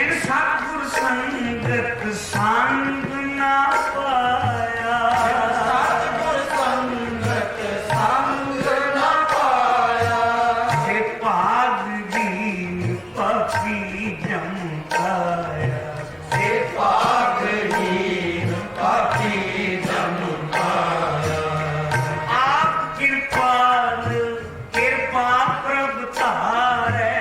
बिन सतगुर संगत संग ना पाया ते भाग दीन पापी जम पाया आप कृपाल कृपा प्रभ तारै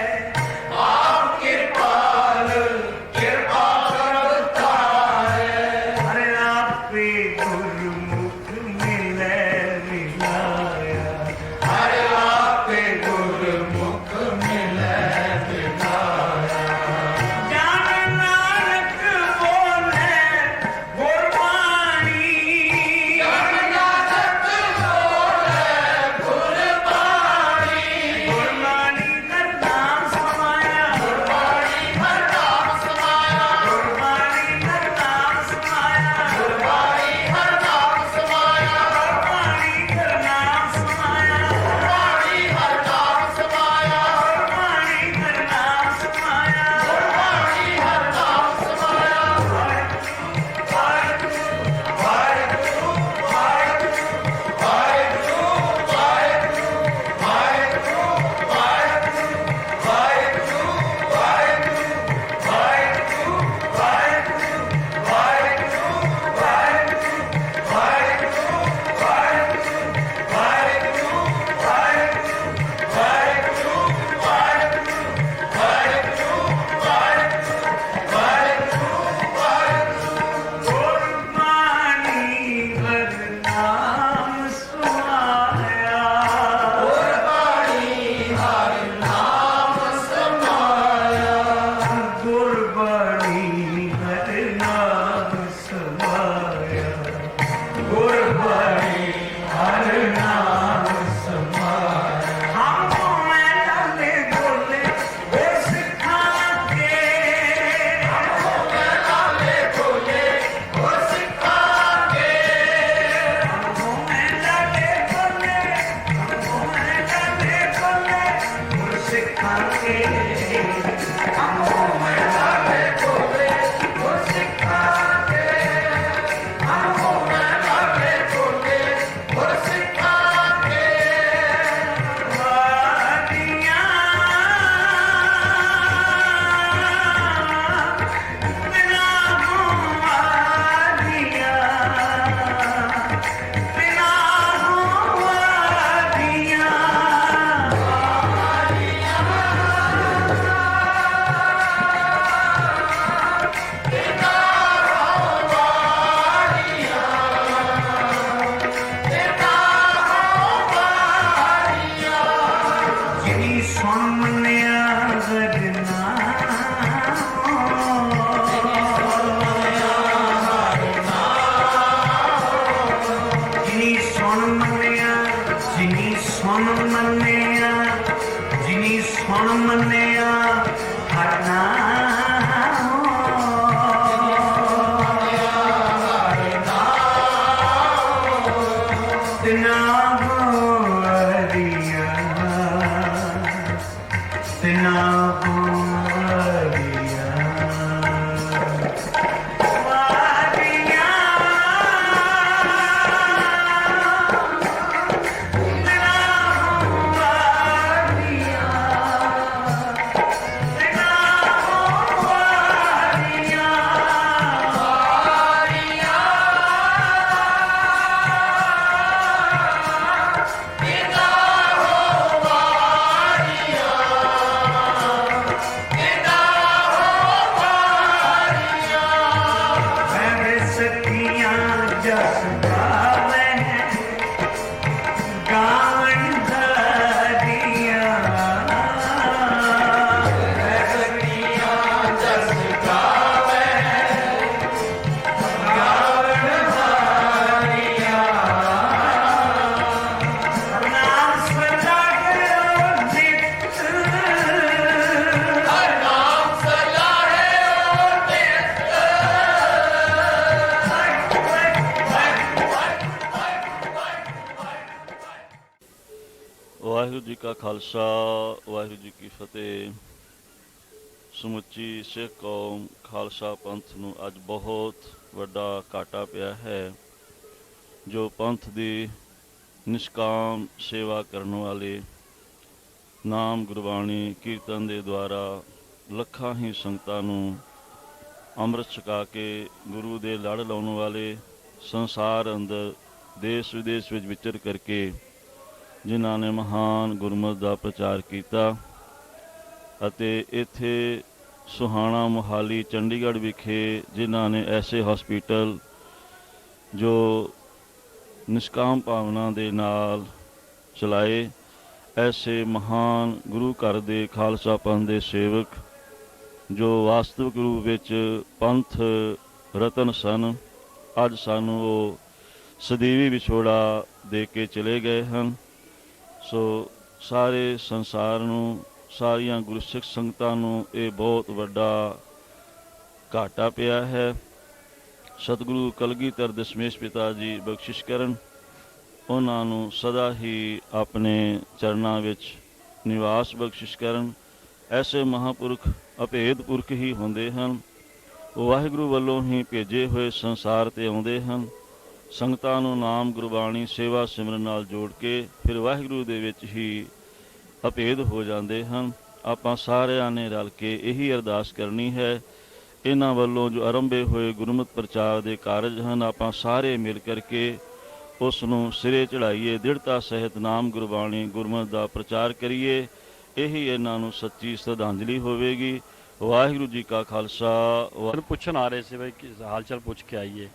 हरे आपे गुरमुख मिलै मिलाया जान नानक बोले गुरबाणी गुरबाणी का नाम समाया गुरबाणी का नाम समाया गुरबाणी का नाम समाया गुरबाणी का नाम समाया गुरबाणी का नाम समाया गुरबाणी का नाम समाया गुरबाणी का नाम समाया गुरबाणी का नाम समाया गुरबाणी हर नाम समाया गुरबाणी हर नाम समाया गुरबाणी हर नाम समाया हमको मैं डाले बोले वो सिखा के हमको मैं डाले बोले वो सिखा के हमको मैं डाले बोले हमको मैं डाले बोले वो सिखा के हमको मैं डाले बोले वो सिखा के हमको मैं डाले बोले वो सिखा के वादियाँ बिना वादियाँ बिना वादियाँ जिनी सुन मनिया गजना जिनी सुन मनिया जिनी सुन मनिया जिनी सुन मनिया हरना तिना हरिया तिना हरिया वादिया तिना वादिया तिना वादिया जस गावे गावन धरिया जस गावे गावन धरिया नाम सदा नित नाम सदा ਵਾਹਿਗੁਰੂ ਜੀ ਕਾ ਖਾਲਸਾ ਵਾਹਿਗੁਰੂ ਜੀ ਕੀ ਫਤਿਹ। ਸਮੁੱਚੀ ਸਿੱਖ ਕੌਮ ਖਾਲਸਾ ਪੰਥ ਨੂੰ ਅੱਜ ਬਹੁਤ ਵੱਡਾ ਘਾਟਾ ਪਿਆ ਹੈ। ਜੋ ਪੰਥ ਦੀ ਨਿਸ਼ਕਾਮ ਸੇਵਾ ਕਰਨ ਵਾਲੇ ਨਾਮ ਗੁਰਬਾਣੀ ਕੀਰਤਨ ਦੇ ਦੁਆਰਾ ਲੱਖਾਂ ਹੀ ਸੰਗਤਾਂ ਨੂੰ ਅੰਮ੍ਰਿਤ ਛਕਾ ਕੇ ਗੁਰੂ ਦੇ ਲੜ ਲਾਉਣ ਵਾਲੇ, ਸੰਸਾਰ ਅੰਦਰ ਦੇਸ਼ ਵਿਦੇਸ਼ ਵਿੱਚ ਵਿਚਰ ਕਰਕੇ ਜਿਨ੍ਹਾਂ ਨੇ ਮਹਾਨ ਗੁਰਮਤਿ ਦਾ ਪ੍ਰਚਾਰ ਕੀਤਾ ਅਤੇ ਇੱਥੇ ਸੁਹਾਣਾ, ਮੋਹਾਲੀ, ਚੰਡੀਗੜ੍ਹ ਵਿਖੇ ਜਿਨ੍ਹਾਂ ਨੇ ਐਸੇ ਹਸਪੀਟਲ ਜੋ ਨਿਸ਼ਕਾਮ ਭਾਵਨਾ ਦੇ ਨਾਲ ਚਲਾਏ, ਐਸੇ ਮਹਾਨ ਗੁਰੂ ਘਰ ਦੇ ਖਾਲਸਾ ਪੰਥ ਦੇ ਸੇਵਕ ਜੋ ਵਾਸਤਵਿਕ ਰੂਪ ਵਿੱਚ ਪੰਥ ਰਤਨ ਸਨ, ਅੱਜ ਸਾਨੂੰ ਉਹ ਸਦੀਵੀ ਵਿਛੋੜਾ ਦੇ ਕੇ ਚਲੇ ਗਏ ਹਨ। ਸੋ ਸਾਰੇ ਸੰਸਾਰ ਨੂੰ, ਸਾਰੀਆਂ ਗੁਰਸਿੱਖ ਸੰਗਤਾਂ ਨੂੰ ਇਹ ਬਹੁਤ ਵੱਡਾ ਘਾਟਾ ਪਿਆ ਹੈ। ਸਤਿਗੁਰੂ ਕਲਗੀਧਰ ਦਸ਼ਮੇਸ਼ ਪਿਤਾ ਜੀ ਬਖਸ਼ਿਸ਼ ਕਰਨ, ਉਹਨਾਂ ਨੂੰ ਸਦਾ ਹੀ ਆਪਣੇ ਚਰਨਾਂ ਵਿੱਚ ਨਿਵਾਸ ਬਖਸ਼ਿਸ਼ ਕਰਨ। ਐਸੇ ਮਹਾਂਪੁਰਖ ਅਭੇਦ ਪੁਰਖ ਹੀ ਹੁੰਦੇ ਹਨ। ਉਹ ਵਾਹਿਗੁਰੂ ਵੱਲੋਂ ਹੀ ਭੇਜੇ ਹੋਏ ਸੰਸਾਰ 'ਤੇ ਆਉਂਦੇ ਹਨ। ਸੰਗਤਾਂ ਨੂੰ ਨਾਮ ਗੁਰਬਾਣੀ ਸੇਵਾ ਸਿਮਰਨ ਨਾਲ ਜੋੜ ਕੇ ਫਿਰ ਵਾਹਿਗੁਰੂ ਦੇ ਵਿੱਚ ਹੀ ਅਭੇਦ ਹੋ ਜਾਂਦੇ ਹਨ। ਆਪਾਂ ਸਾਰਿਆਂ ਨੇ ਰਲ ਕੇ ਇਹੀ ਅਰਦਾਸ ਕਰਨੀ ਹੈ, ਇਹਨਾਂ ਵੱਲੋਂ ਜੋ ਆਰੰਭੇ ਹੋਏ ਗੁਰਮਤਿ ਪ੍ਰਚਾਰ ਦੇ ਕਾਰਜ ਹਨ, ਆਪਾਂ ਸਾਰੇ ਮਿਲ ਕਰਕੇ ਉਸ ਨੂੰ ਸਿਰੇ ਚੜ੍ਹਾਈਏ, ਦ੍ਰਿੜਤਾ ਸਹਿਤ ਨਾਮ ਗੁਰਬਾਣੀ ਗੁਰਮਤਿ ਦਾ ਪ੍ਰਚਾਰ ਕਰੀਏ। ਇਹੀ ਇਹਨਾਂ ਨੂੰ ਸੱਚੀ ਸ਼ਰਧਾਂਜਲੀ ਹੋਵੇਗੀ। ਵਾਹਿਗੁਰੂ ਜੀ ਕਾ ਖਾਲਸਾ। ਪੁੱਛਣ ਆ ਰਹੇ ਸੀ ਬਈ ਕਿ ਹਾਲ ਚਾਲ ਪੁੱਛ ਕੇ ਆਈਏ।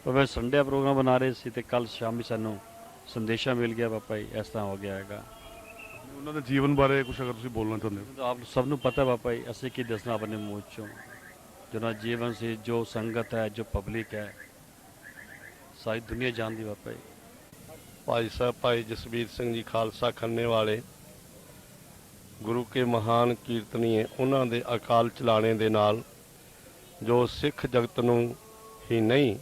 ਬਾਬਾ ਸੰਡੇ ਪ੍ਰੋਗਰਾਮ ਬਣਾ ਰਹੇ ਸੀ ਤੇ ਕੱਲ ਸ਼ਾਮੀ ਸਾਨੂੰ ਸੰਦੇਸ਼ਾ ਮਿਲ ਗਿਆ ਬਾਬਾ ਜੀ ਇਸ ਤਰ੍ਹਾਂ ਹੋ ਗਿਆ ਹੈਗਾ। ਉਹਨਾਂ ਦੇ ਜੀਵਨ ਬਾਰੇ ਕੁਝ ਅਗਰ ਤੁਸੀਂ ਬੋਲਣਾ ਚਾਹੁੰਦੇ ਹੋ ਤਾਂ ਆਪ ਸਭ ਨੂੰ ਪਤਾ ਬਾਬਾ ਜੀ, ਅਸੀਂ ਕੀ ਦੱਸਣਾ ਆਪਣੇ ਮੂੰਹ ਚੋਂ। ਜੋ ਜੀਵਨ ਸੀ, ਜੋ ਸੰਗਤ ਹੈ, ਜੋ ਪਬਲਿਕ ਹੈ, ਸਾਰੀ ਦੁਨੀਆ ਜਾਣਦੀ ਬਾਬਾ ਜੀ। ਭਾਈ ਸਾਹਿਬ ਭਾਈ ਜਸਵੀਰ ਸਿੰਘ ਜੀ ਖਾਲਸਾ ਖੰਨੇ ਵਾਲੇ ਗੁਰੂ ਕੇ ਮਹਾਨ ਕੀਰਤਨੀਏ, ਉਹਨਾਂ ਦੇ ਅਕਾਲ ਚਲਾਣੇ ਦੇ ਨਾਲ ਜੋ ਸਿੱਖ ਜਗਤ ਨੂੰ ਹੀ ਨਹੀਂ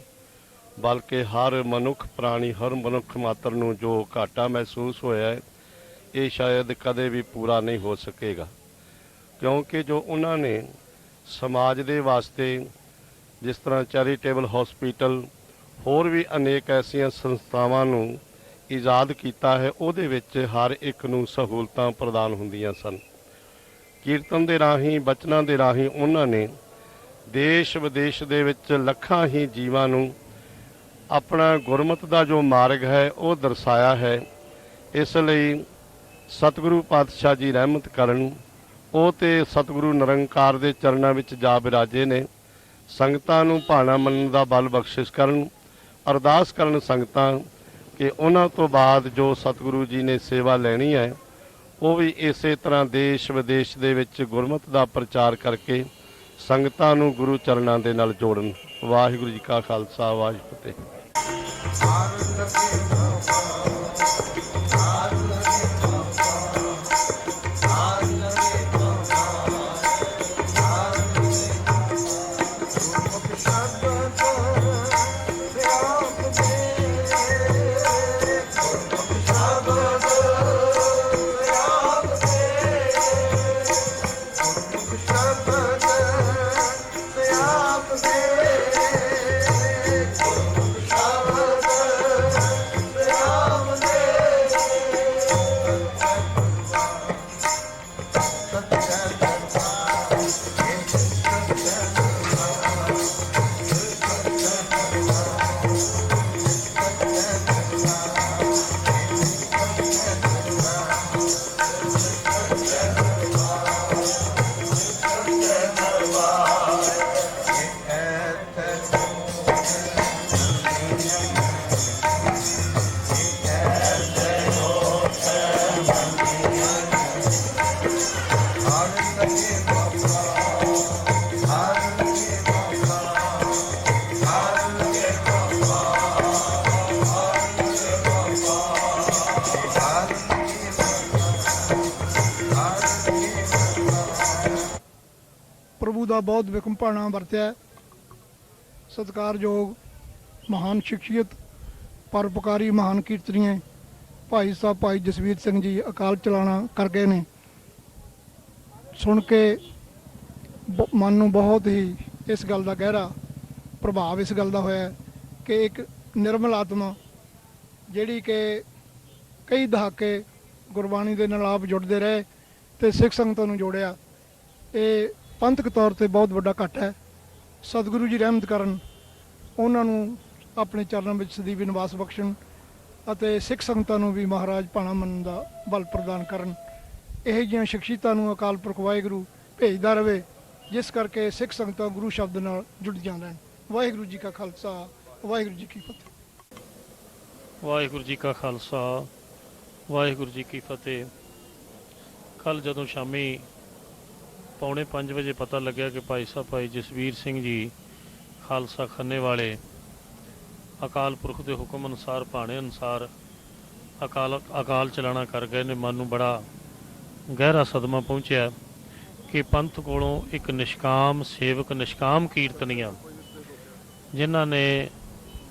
ਬਲਕਿ ਹਰ ਮਨੁੱਖ ਪ੍ਰਾਣੀ, ਹਰ ਮਨੁੱਖ ਮਾਤਰ ਨੂੰ ਜੋ ਘਾਟਾ ਮਹਿਸੂਸ ਹੋਇਆ ਹੈ, ਇਹ ਸ਼ਾਇਦ ਕਦੇ ਵੀ ਪੂਰਾ ਨਹੀਂ ਹੋ ਸਕੇਗਾ। ਕਿਉਂਕਿ ਜੋ ਉਹਨਾਂ ਨੇ ਸਮਾਜ ਦੇ ਵਾਸਤੇ ਜਿਸ ਤਰ੍ਹਾਂ ਚੈਰੀਟੇਬਲ ਹਸਪੀਟਲ, ਹੋਰ ਵੀ ਅਨੇਕ ਐਸੀਆਂ ਸੰਸਥਾਵਾਂ ਨੂੰ ਇਜਾਦ ਕੀਤਾ ਹੈ, ਉਹਦੇ ਵਿੱਚ ਹਰ ਇੱਕ ਨੂੰ ਸਹੂਲਤਾਂ ਪ੍ਰਦਾਨ ਹੁੰਦੀਆਂ ਸਨ। ਕੀਰਤਨ ਦੇ ਰਾਹੀਂ, ਬਚਨਾਂ ਦੇ ਰਾਹੀਂ ਉਹਨਾਂ ਨੇ ਦੇਸ਼ ਵਿਦੇਸ਼ ਦੇ ਵਿੱਚ ਲੱਖਾਂ ਹੀ ਜੀਵਾਂ ਨੂੰ ਆਪਣਾ ਗੁਰਮਤਿ ਦਾ ਜੋ ਮਾਰਗ ਹੈ ਉਹ ਦਰਸਾਇਆ ਹੈ। ਇਸ ਲਈ ਸਤਿਗੁਰੂ ਪਾਤਸ਼ਾਹ ਜੀ ਰਹਿਮਤ ਕਰਨ, ਉਹ ਤੇ ਸਤਿਗੁਰੂ ਨਿਰੰਕਾਰ ਦੇ ਚਰਨਾਂ ਵਿੱਚ ਜਾ ਬਿਰਾਜੇ ਨੇ। ਸੰਗਤਾਂ ਨੂੰ ਭਾਣਾ ਮੰਨਣ ਦਾ ਬਲ ਬਖਸ਼ਿਸ਼ ਕਰਨ, ਅਰਦਾਸ ਕਰਨ ਸੰਗਤਾਂ ਕਿ ਉਹਨਾਂ ਤੋਂ ਬਾਅਦ ਜੋ ਸਤਿਗੁਰੂ ਜੀ ਨੇ ਸੇਵਾ ਲੈਣੀ ਹੈ, ਉਹ ਵੀ ਇਸੇ ਤਰ੍ਹਾਂ ਦੇਸ਼ ਵਿਦੇਸ਼ ਦੇ ਵਿੱਚ ਗੁਰਮਤਿ ਦਾ ਪ੍ਰਚਾਰ ਕਰਕੇ ਸੰਗਤਾਂ ਨੂੰ ਗੁਰੂ ਚਰਨਾਂ ਦੇ ਨਾਲ ਜੋੜਨ। ਵਾਹਿਗੁਰੂ ਜੀ ਕਾ ਖਾਲਸਾ, ਵਾਹਿਗੁਰੂ ਜੀ ਕੀ ਫਤਿਹ। ਪ੍ਰਭੂ ਦਾ ਬਹੁਤ ਵਿਕਮ ਭਾਣਾ ਵਰਤਿਆ। ਸਤਿਕਾਰਯੋਗ ਮਹਾਨ ਸ਼ਖਸੀਅਤ, ਪਰਉਪਕਾਰੀ ਮਹਾਨ ਕੀਰਤਨੀਏ ਭਾਈ ਸਾਹਿਬ ਭਾਈ ਜਸਵੀਰ ਸਿੰਘ ਜੀ ਅਕਾਲ ਚਲਾਣਾ ਕਰ ਗਏ ਨੇ। ਸੁਣ ਕੇ ਮਨ ਨੂੰ ਬਹੁਤ ਹੀ ਇਸ ਗੱਲ ਦਾ ਗਹਿਰਾ ਪ੍ਰਭਾਵ ਇਸ ਗੱਲ ਦਾ ਹੋਇਆ ਹੈ ਕਿ ਇੱਕ ਨਿਰਮਲ ਆਤਮਾ ਜਿਹੜੀ ਕਿ ਕਈ ਦਹਾਕੇ ਗੁਰਬਾਣੀ ਦੇ ਨਾਲ ਆਪ ਜੁੜਦੇ ਰਹੇ ਤੇ ਸਿੱਖ ਸੰਗਤਾਂ ਨੂੰ ਜੋੜਿਆ, ਇਹ ਪੰਥਕ ਤੌਰ ਤੇ ਬਹੁਤ ਵੱਡਾ ਘਾਟਾ ਹੈ। ਸਤਿਗੁਰੂ ਜੀ ਰਹਿਮਤ ਕਰਨ, ਉਹਨਾਂ ਨੂੰ ਆਪਣੇ ਚਰਨਾਂ ਵਿੱਚ ਸਦੀਵੀ ਨਿਵਾਸ ਬਖਸ਼ਣ ਅਤੇ ਸਿੱਖ ਸੰਗਤਾਂ ਨੂੰ ਵੀ ਮਹਾਰਾਜ ਭਾਣਾ ਮੰਨਣ ਦਾ ਬਲ ਪ੍ਰਦਾਨ ਕਰਨ। ਇਹੋ ਜਿਹੀਆਂ ਸ਼ਖਸੀਅਤਾਂ ਨੂੰ ਅਕਾਲ ਪੁਰਖ ਵਾਹਿਗੁਰੂ ਭੇਜਦਾ ਰਹੇ, ਜਿਸ ਕਰਕੇ ਸਿੱਖ ਸੰਗਤਾਂ ਗੁਰੂ ਸ਼ਬਦ ਨਾਲ ਜੁੜੀਆਂ ਰਹਿਣ। ਵਾਹਿਗੁਰੂ ਜੀ ਕਾ ਖਾਲਸਾ, ਵਾਹਿਗੁਰੂ ਜੀ ਕੀ ਫਤਿਹ। ਵਾਹਿਗੁਰੂ ਜੀ ਕਾ ਖਾਲਸਾ, ਵਾਹਿਗੁਰੂ ਜੀ ਕੀ ਫਤਿਹ। ਕੱਲ੍ਹ ਜਦੋਂ ਸ਼ਾਮੀ 4:45 ਵਜੇ ਪਤਾ ਲੱਗਿਆ ਕਿ ਭਾਈ ਸਾਹਿਬ ਭਾਈ ਜਸਵੀਰ ਸਿੰਘ ਜੀ ਖਾਲਸਾ ਖੰਨੇ ਵਾਲੇ ਅਕਾਲ ਪੁਰਖ ਦੇ ਹੁਕਮ ਅਨੁਸਾਰ ਭਾਣੇ ਅਨੁਸਾਰ ਅਕਾਲ ਚਲਾਣਾ ਕਰ ਗਏ ਨੇ, ਮਨ ਨੂੰ ਬੜਾ ਗਹਿਰਾ ਸਦਮਾ ਪਹੁੰਚਿਆ ਕਿ ਪੰਥ ਕੋਲੋਂ ਇੱਕ ਨਿਸ਼ਕਾਮ ਸੇਵਕ, ਨਿਸ਼ਕਾਮ ਕੀਰਤਨੀਆਂ ਜਿਨ੍ਹਾਂ ਨੇ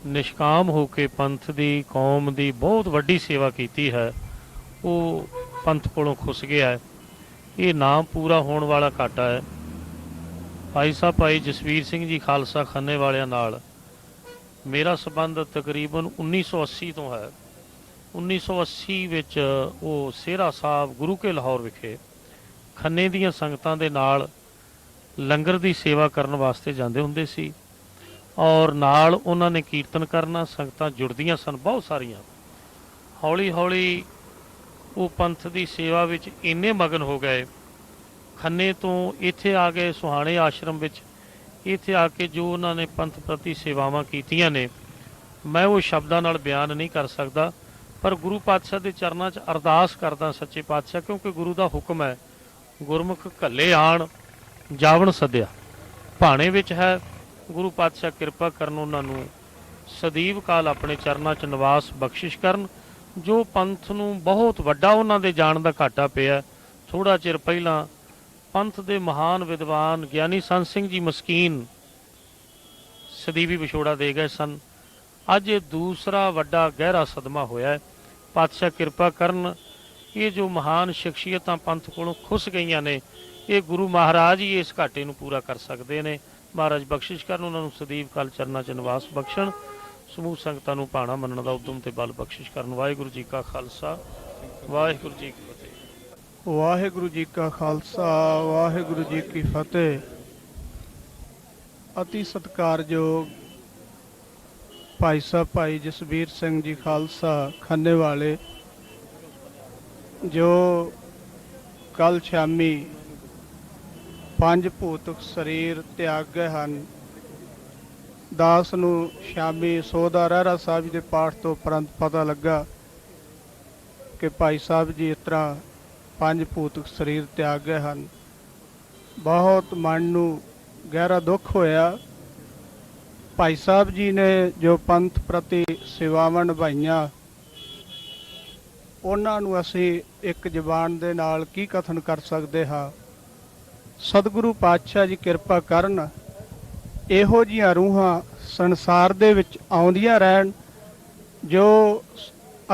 ਨਿਸ਼ਕਾਮ ਹੋ ਕੇ ਪੰਥ ਦੀ, ਕੌਮ ਦੀ ਬਹੁਤ ਵੱਡੀ ਸੇਵਾ ਕੀਤੀ ਹੈ, ਉਹ ਪੰਥ ਕੋਲੋਂ ਖੁੱਸ ਗਿਆ ਹੈ। ਇਹ ਨਾਮ ਪੂਰਾ ਹੋਣ ਵਾਲਾ ਘਾਟਾ ਹੈ। ਭਾਈ ਸਾਹਿਬ ਭਾਈ ਜਸਵੀਰ ਸਿੰਘ ਜੀ ਖਾਲਸਾ ਖੰਨੇ ਵਾਲਿਆਂ ਨਾਲ ਮੇਰਾ ਸੰਬੰਧ ਤਕਰੀਬਨ 1980 ਤੋਂ ਹੈ। 1980 ਵਿੱਚ ਉਹ ਸਿਹਰਾ ਸਾਹਿਬ ਗੁਰੂ ਕੇ ਲਾਹੌਰ ਵਿਖੇ ਖੰਨੇ ਦੀਆਂ ਸੰਗਤਾਂ ਦੇ ਨਾਲ ਲੰਗਰ ਦੀ ਸੇਵਾ ਕਰਨ ਵਾਸਤੇ ਜਾਂਦੇ ਹੁੰਦੇ ਸੀ ਔਰ ਨਾਲ ਉਹਨਾਂ ਨੇ ਕੀਰਤਨ ਕਰਨਾ, ਸੰਗਤਾਂ ਜੁੜਦੀਆਂ ਸਨ ਬਹੁਤ ਸਾਰੀਆਂ। ਹੌਲੀ ਹੌਲੀ ਉਹ ਪੰਥ ਦੀ ਸੇਵਾ ਵਿੱਚ ਇੰਨੇ ਮਗਨ ਹੋ ਗਏ, ਖੰਨੇ ਤੋਂ ਇੱਥੇ ਆ ਗਏ ਸੁਹਾਣੇ ਆਸ਼ਰਮ ਵਿੱਚ। ਇੱਥੇ ਆ ਕੇ ਜੋ ਉਹਨਾਂ ਨੇ ਪੰਥ ਪ੍ਰਤੀ ਸੇਵਾਵਾਂ ਕੀਤੀਆਂ ਨੇ, ਮੈਂ ਉਹ ਸ਼ਬਦਾਂ ਨਾਲ ਬਿਆਨ ਨਹੀਂ ਕਰ ਸਕਦਾ, ਪਰ ਗੁਰੂ ਪਾਤਸ਼ਾਹ ਦੇ ਚਰਨਾਂ 'ਚ ਅਰਦਾਸ ਕਰਦਾ ਸੱਚੇ ਪਾਤਸ਼ਾਹ, ਕਿਉਂਕਿ ਗੁਰੂ ਦਾ ਹੁਕਮ ਹੈ, ਗੁਰਮੁਖ ਘੱਲੇ ਆਣ ਜਾਵਣ ਸੱਦਿਆ। ਭਾਣੇ ਵਿੱਚ ਹੈ, ਗੁਰੂ ਪਾਤਸ਼ਾਹ ਕਿਰਪਾ ਕਰਨ, ਉਹਨਾਂ ਨੂੰ ਸਦੀਵ ਕਾਲ ਆਪਣੇ ਚਰਨਾਂ 'ਚ ਨਿਵਾਸ ਬਖਸ਼ਿਸ਼ ਕਰਨ। ਜੋ ਪੰਥ ਨੂੰ ਬਹੁਤ ਵੱਡਾ ਉਹਨਾਂ ਦੇ ਜਾਣ ਦਾ ਘਾਟਾ ਪਿਆ। ਥੋੜ੍ਹਾ ਚਿਰ ਪਹਿਲਾਂ ਪੰਥ ਦੇ ਮਹਾਨ ਵਿਦਵਾਨ ਗਿਆਨੀ ਸੰਤ ਸਿੰਘ ਜੀ ਮਸਕੀਨ ਸਦੀਵੀ ਵਿਛੋੜਾ ਦੇ ਗਏ ਸਨ। ਅੱਜ ਇਹ ਦੂਸਰਾ ਵੱਡਾ ਗਹਿਰਾ ਸਦਮਾ ਹੋਇਆ ਹੈ। ਪਾਤਸ਼ਾਹ ਕਿਰਪਾ ਕਰਨ, ਇਹ ਜੋ ਮਹਾਨ ਸ਼ਖਸੀਅਤਾਂ ਪੰਥ ਕੋਲੋਂ ਖੁੱਸ ਗਈਆਂ ਨੇ, ਇਹ ਗੁਰੂ ਮਹਾਰਾਜ ਹੀ ਇਸ ਘਾਟੇ ਨੂੰ ਪੂਰਾ ਕਰ ਸਕਦੇ ਨੇ। ਮਹਾਰਾਜ ਬਖਸ਼ਿਸ਼ ਕਰਨ, ਉਹਨਾਂ ਨੂੰ ਸਦੀਵ ਕਾਲ ਚਰਨਾਂ 'ਚ ਨਿਵਾਸ ਬਖਸ਼ਣ, ਸਮੂਹ ਸੰਗਤਾਂ ਨੂੰ ਭਾਣਾ ਮੰਨਣ ਦਾ ਉਦਮ ਤੇ ਬਲ ਬਖਸ਼ਿਸ਼ ਕਰਨ। ਵਾਹਿਗੁਰੂ ਜੀ ਕਾ ਖਾਲਸਾ, ਵਾਹਿਗੁਰੂ ਜੀ ਕੀ ਫਤਿਹ। ਵਾਹਿਗੁਰੂ ਜੀ ਕਾ ਖਾਲਸਾ, ਵਾਹਿਗੁਰੂ ਜੀ ਕੀ ਫਤਿਹ। ਅਤੀ ਸਤਿਕਾਰਯੋਗ ਭਾਈ ਸਾਹਿਬ ਭਾਈ ਜਸਵੀਰ ਸਿੰਘ ਜੀ ਖਾਲਸਾ ਖੰਨੇ ਵਾਲੇ, ਜੋ ਕੱਲ ਸ਼ਾਮੀ ਪੰਜ ਭੂਤਕ ਸਰੀਰ ਤਿਆਗ ਗਏ ਹਨ। ਦਾਸ ਨੂੰ ਸ਼ਾਮੀ ਸੋਦਾ ਰਹਿਰਾ ਸਾਹਿਬ ਜੀ ਦੇ ਪਾਠ ਤੋਂ ਉਪਰੰਤ ਪਤਾ ਲੱਗਾ ਕਿ ਭਾਈ ਸਾਹਿਬ ਜੀ ਇਸ ਤਰ੍ਹਾਂ ਪੰਜ ਭੂਤਕ ਸਰੀਰ ਤਿਆਗ ਗਏ ਹਨ। ਬਹੁਤ ਮਨ ਨੂੰ ਗਹਿਰਾ ਦੁੱਖ ਹੋਇਆ। ਭਾਈ ਸਾਹਿਬ ਜੀ ਨੇ ਜੋ ਪੰਥ ਪ੍ਰਤੀ ਸੇਵਾਵਾਂ ਨਿਭਾਈਆਂ, ਉਹਨਾਂ ਨੂੰ ਅਸੀਂ ਇੱਕ ਜ਼ਬਾਨ ਦੇ ਨਾਲ ਕੀ ਕਥਨ ਕਰ ਸਕਦੇ ਹਾਂ। ਸਤਿਗੁਰੂ ਪਾਤਸ਼ਾਹ ਜੀ ਕਿਰਪਾ ਕਰਨ, ਇਹੋ ਜਿਹੀਆਂ ਰੂਹਾਂ ਸੰਸਾਰ ਦੇ ਵਿੱਚ ਆਉਂਦੀਆਂ ਰਹਿਣ, ਜੋ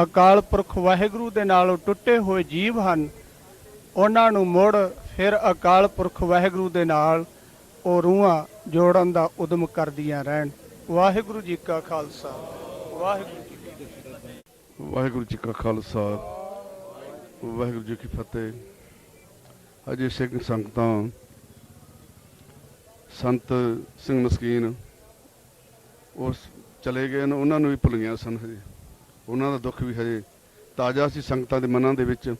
ਅਕਾਲ ਪੁਰਖ ਵਾਹਿਗੁਰੂ ਦੇ ਨਾਲ ਟੁੱਟੇ ਹੋਏ ਜੀਵ ਹਨ, ਉਹਨਾਂ ਨੂੰ ਮੁੜ ਫਿਰ ਅਕਾਲ ਪੁਰਖ ਵਾਹਿਗੁਰੂ ਦੇ ਨਾਲ ਉਹ ਰੂਹਾਂ ਜੋੜਨ ਦਾ ਉਦਮ ਕਰਦੀਆਂ ਰਹਿਣ। ਵਾਹਿਗੁਰੂ ਜੀ ਕਾ ਖਾਲਸਾ, ਵਾਹਿਗੁਰੂ ਜੀ ਕੀ ਫਤਿਹ। ਵਾਹਿਗੁਰੂ ਜੀ ਕਾ ਖਾਲਸਾ, ਵਾਹਿਗੁਰੂ ਜੀ ਕੀ ਫਤਿਹ। ਅਜੇ ਸਿੰਘ ਸੰਗਤਾਂ ਸੰਤ ਸਿੰਘ ਮਸਕੀਨ ਉਸ ਚਲੇ ਗਏ ਨੇ, ਉਹਨਾਂ ਨੂੰ ਵੀ ਭੁੱਲੀਆਂ ਸਨ। ਹਜੇ ਉਹਨਾਂ ਦਾ ਦੁੱਖ ਵੀ ਹਜੇ ਤਾਜ਼ਾ ਸੀ ਸੰਗਤਾਂ ਦੇ ਮਨਾਂ ਦੇ ਵਿੱਚ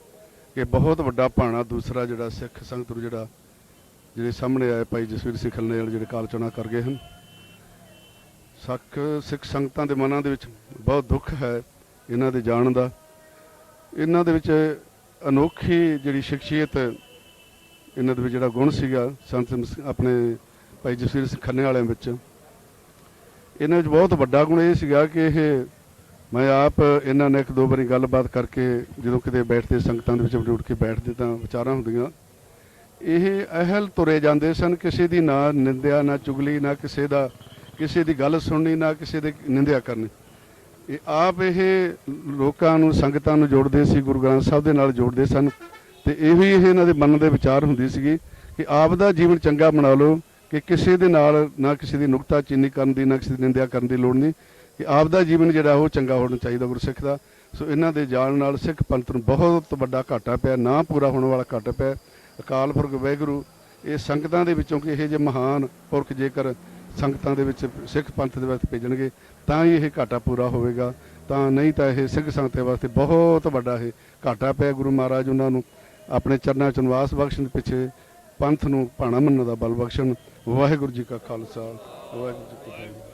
ਕਿ ਬਹੁਤ ਵੱਡਾ ਭਾਣਾ ਦੂਸਰਾ ਜਿਹੜਾ ਸਿੱਖ ਸੰਗਤ ਨੂੰ ਜਿਹੜੇ ਸਾਹਮਣੇ ਆਏ ਭਾਈ ਜਸਵੀਰ ਸਿੰਘ ਖੰਨੇ ਵਾਲੇ ਜਿਹੜੇ ਕਾਲ ਚੋਣਾ ਕਰ ਗਏ ਹਨ। ਸਿੱਖ ਸੰਗਤਾਂ ਦੇ ਮਨਾਂ ਦੇ ਵਿੱਚ ਬਹੁਤ ਦੁੱਖ ਹੈ ਇਹਨਾਂ ਦੇ ਜਾਣ ਦਾ। ਇਹਨਾਂ ਦੇ ਵਿੱਚ ਅਨੋਖੀ ਜਿਹੜੀ ਸ਼ਖਸੀਅਤ, ਇਹਨਾਂ ਦੇ ਵਿੱਚ ਜਿਹੜਾ ਗੁਣ ਸੀਗਾ ਸੰਤ ਆਪਣੇ ਭਾਈ ਜਸਵੀਰ ਸਿੰਘ ਖੰਨੇ ਵਾਲਿਆਂ ਵਿੱਚ, ਇਹਨਾਂ ਵਿੱਚ ਬਹੁਤ ਵੱਡਾ ਗੁਣ ਇਹ ਸੀਗਾ ਕਿ ਇਹ, ਮੈਂ ਆਪ ਇਹਨਾਂ ਨੇ ਇੱਕ ਦੋ ਵਾਰੀ ਗੱਲਬਾਤ ਕਰਕੇ ਜਦੋਂ ਕਿਤੇ ਬੈਠਦੇ ਸੰਗਤਾਂ ਦੇ ਵਿੱਚ ਉੱਠ ਕੇ ਬੈਠਦੇ ਤਾਂ ਵਿਚਾਰਾਂ ਹੁੰਦੀਆਂ, ਇਹ ਅਹਿਲ ਤੁਰੇ ਜਾਂਦੇ ਸਨ। ਕਿਸੇ ਦੀ ਨਾ ਨਿੰਦਿਆ, ਨਾ ਚੁਗਲੀ, ਨਾ ਕਿਸੇ ਦੀ ਗੱਲ ਸੁਣਨੀ, ਨਾ ਕਿਸੇ ਦੀ ਨਿੰਦਿਆ ਕਰਨੀ। ਇਹ ਆਪ ਇਹ ਲੋਕਾਂ ਨੂੰ, ਸੰਗਤਾਂ ਨੂੰ ਜੋੜਦੇ ਸੀ, ਗੁਰੂ ਗ੍ਰੰਥ ਸਾਹਿਬ ਦੇ ਨਾਲ ਜੋੜਦੇ ਸਨ। ਤੇ ਇਹੋ ਹੀ ਇਹਨਾਂ ਦੇ ਮਨ ਦੇ ਵਿਚਾਰ ਹੁੰਦੀ ਸੀਗੀ ਕਿ ਆਪ ਦਾ ਜੀਵਨ ਚੰਗਾ ਬਣਾ ਲਓ, ਕਿ ਕਿਸੇ ਦੇ ਨਾਲ ਨਾ ਕਿਸੇ ਦੀ ਨੁਕਤਾਚੀਨੀ ਕਰਨ ਦੀ, ਨਾ ਕਿਸੇ ਦੀ ਨਿੰਦਿਆ ਕਰਨ ਦੀ ਲੋੜ ਨਹੀਂ, ਕਿ ਆਪ ਦਾ ਜੀਵਨ ਜਿਹੜਾ ਉਹ ਚੰਗਾ ਹੋਣਾ ਚਾਹੀਦਾ ਗੁਰਸਿੱਖ ਦਾ। ਸੋ ਇਹਨਾਂ ਦੇ ਜਾਣ ਨਾਲ ਸਿੱਖ ਪੰਥ ਨੂੰ ਬਹੁਤ ਵੱਡਾ ਘਾਟਾ ਪਿਆ, ਨਾ ਪੂਰਾ ਹੋਣ ਵਾਲਾ ਘਾਟਾ ਪਿਆ। ਅਕਾਲ ਪੁਰਖ ਵਾਹਿਗੁਰੂ ਇਹ ਸੰਗਤਾਂ ਦੇ ਵਿੱਚੋਂ ਕਿ ਇਹੋ ਜਿਹੇ ਮਹਾਨ ਪੁਰਖ ਜੇਕਰ ਸੰਗਤਾਂ ਦੇ ਵਿੱਚ ਸਿੱਖ ਪੰਥ ਦੇ ਵਿੱਚ ਭੇਜਣਗੇ ਤਾਂ ਹੀ ਇਹ ਘਾਟਾ ਪੂਰਾ ਹੋਵੇਗਾ, ਤਾਂ ਨਹੀਂ ਤਾਂ ਇਹ ਸਿੱਖ ਸੰਗਤਾਂ ਵਾਸਤੇ ਬਹੁਤ ਵੱਡਾ ਇਹ ਘਾਟਾ ਪਿਆ। ਗੁਰੂ ਮਹਾਰਾਜ ਉਹਨਾਂ ਨੂੰ ਆਪਣੇ ਚਰਨਾਂ 'ਚ ਨਿਵਾਸ ਬਖਸ਼ਣ, ਪਿੱਛੇ ਪੰਥ ਨੂੰ ਭਾਣਾ ਮੰਨਣ ਦਾ ਬਲ ਬਖਸ਼ਣ। ਵਾਹਿਗੁਰੂ ਜੀ ਕਾ ਖਾਲਸਾ, ਵਾਹਿਗੁਰੂ ਜੀ ਕੀ ਫਤਿਹ।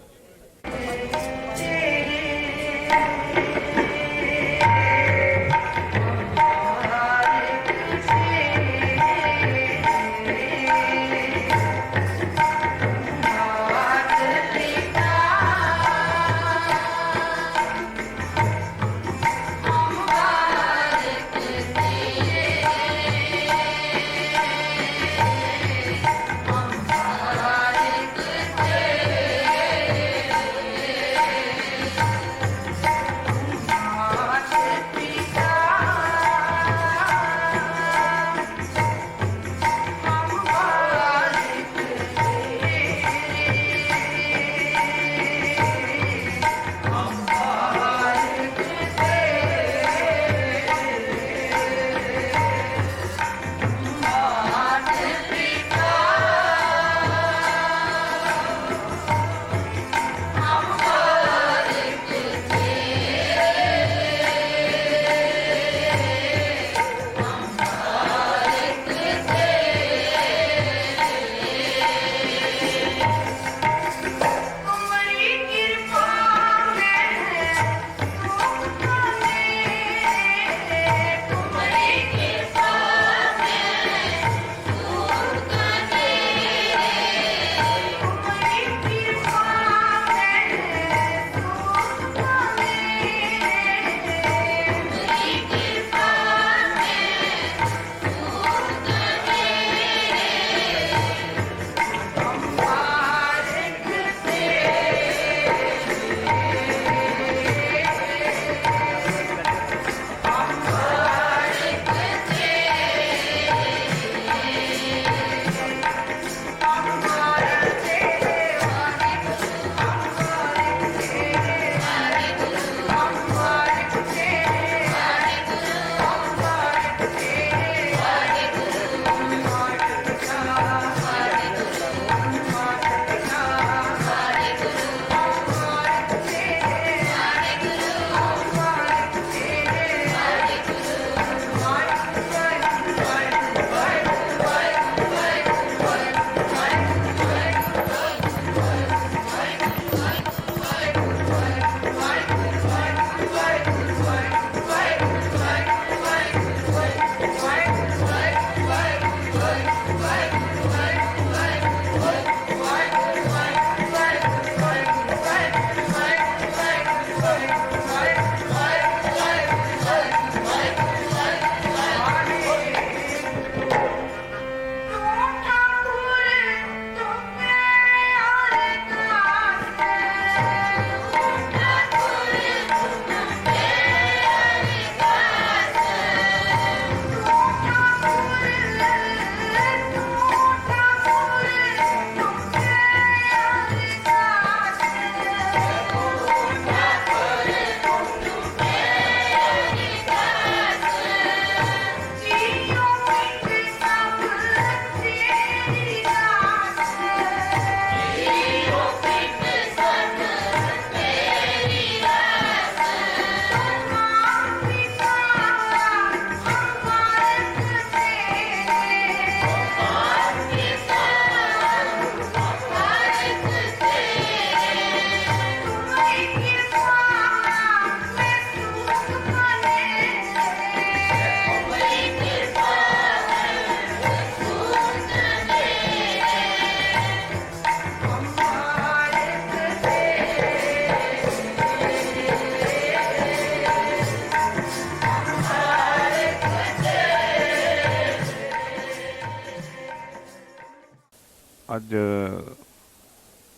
ਅੱਜ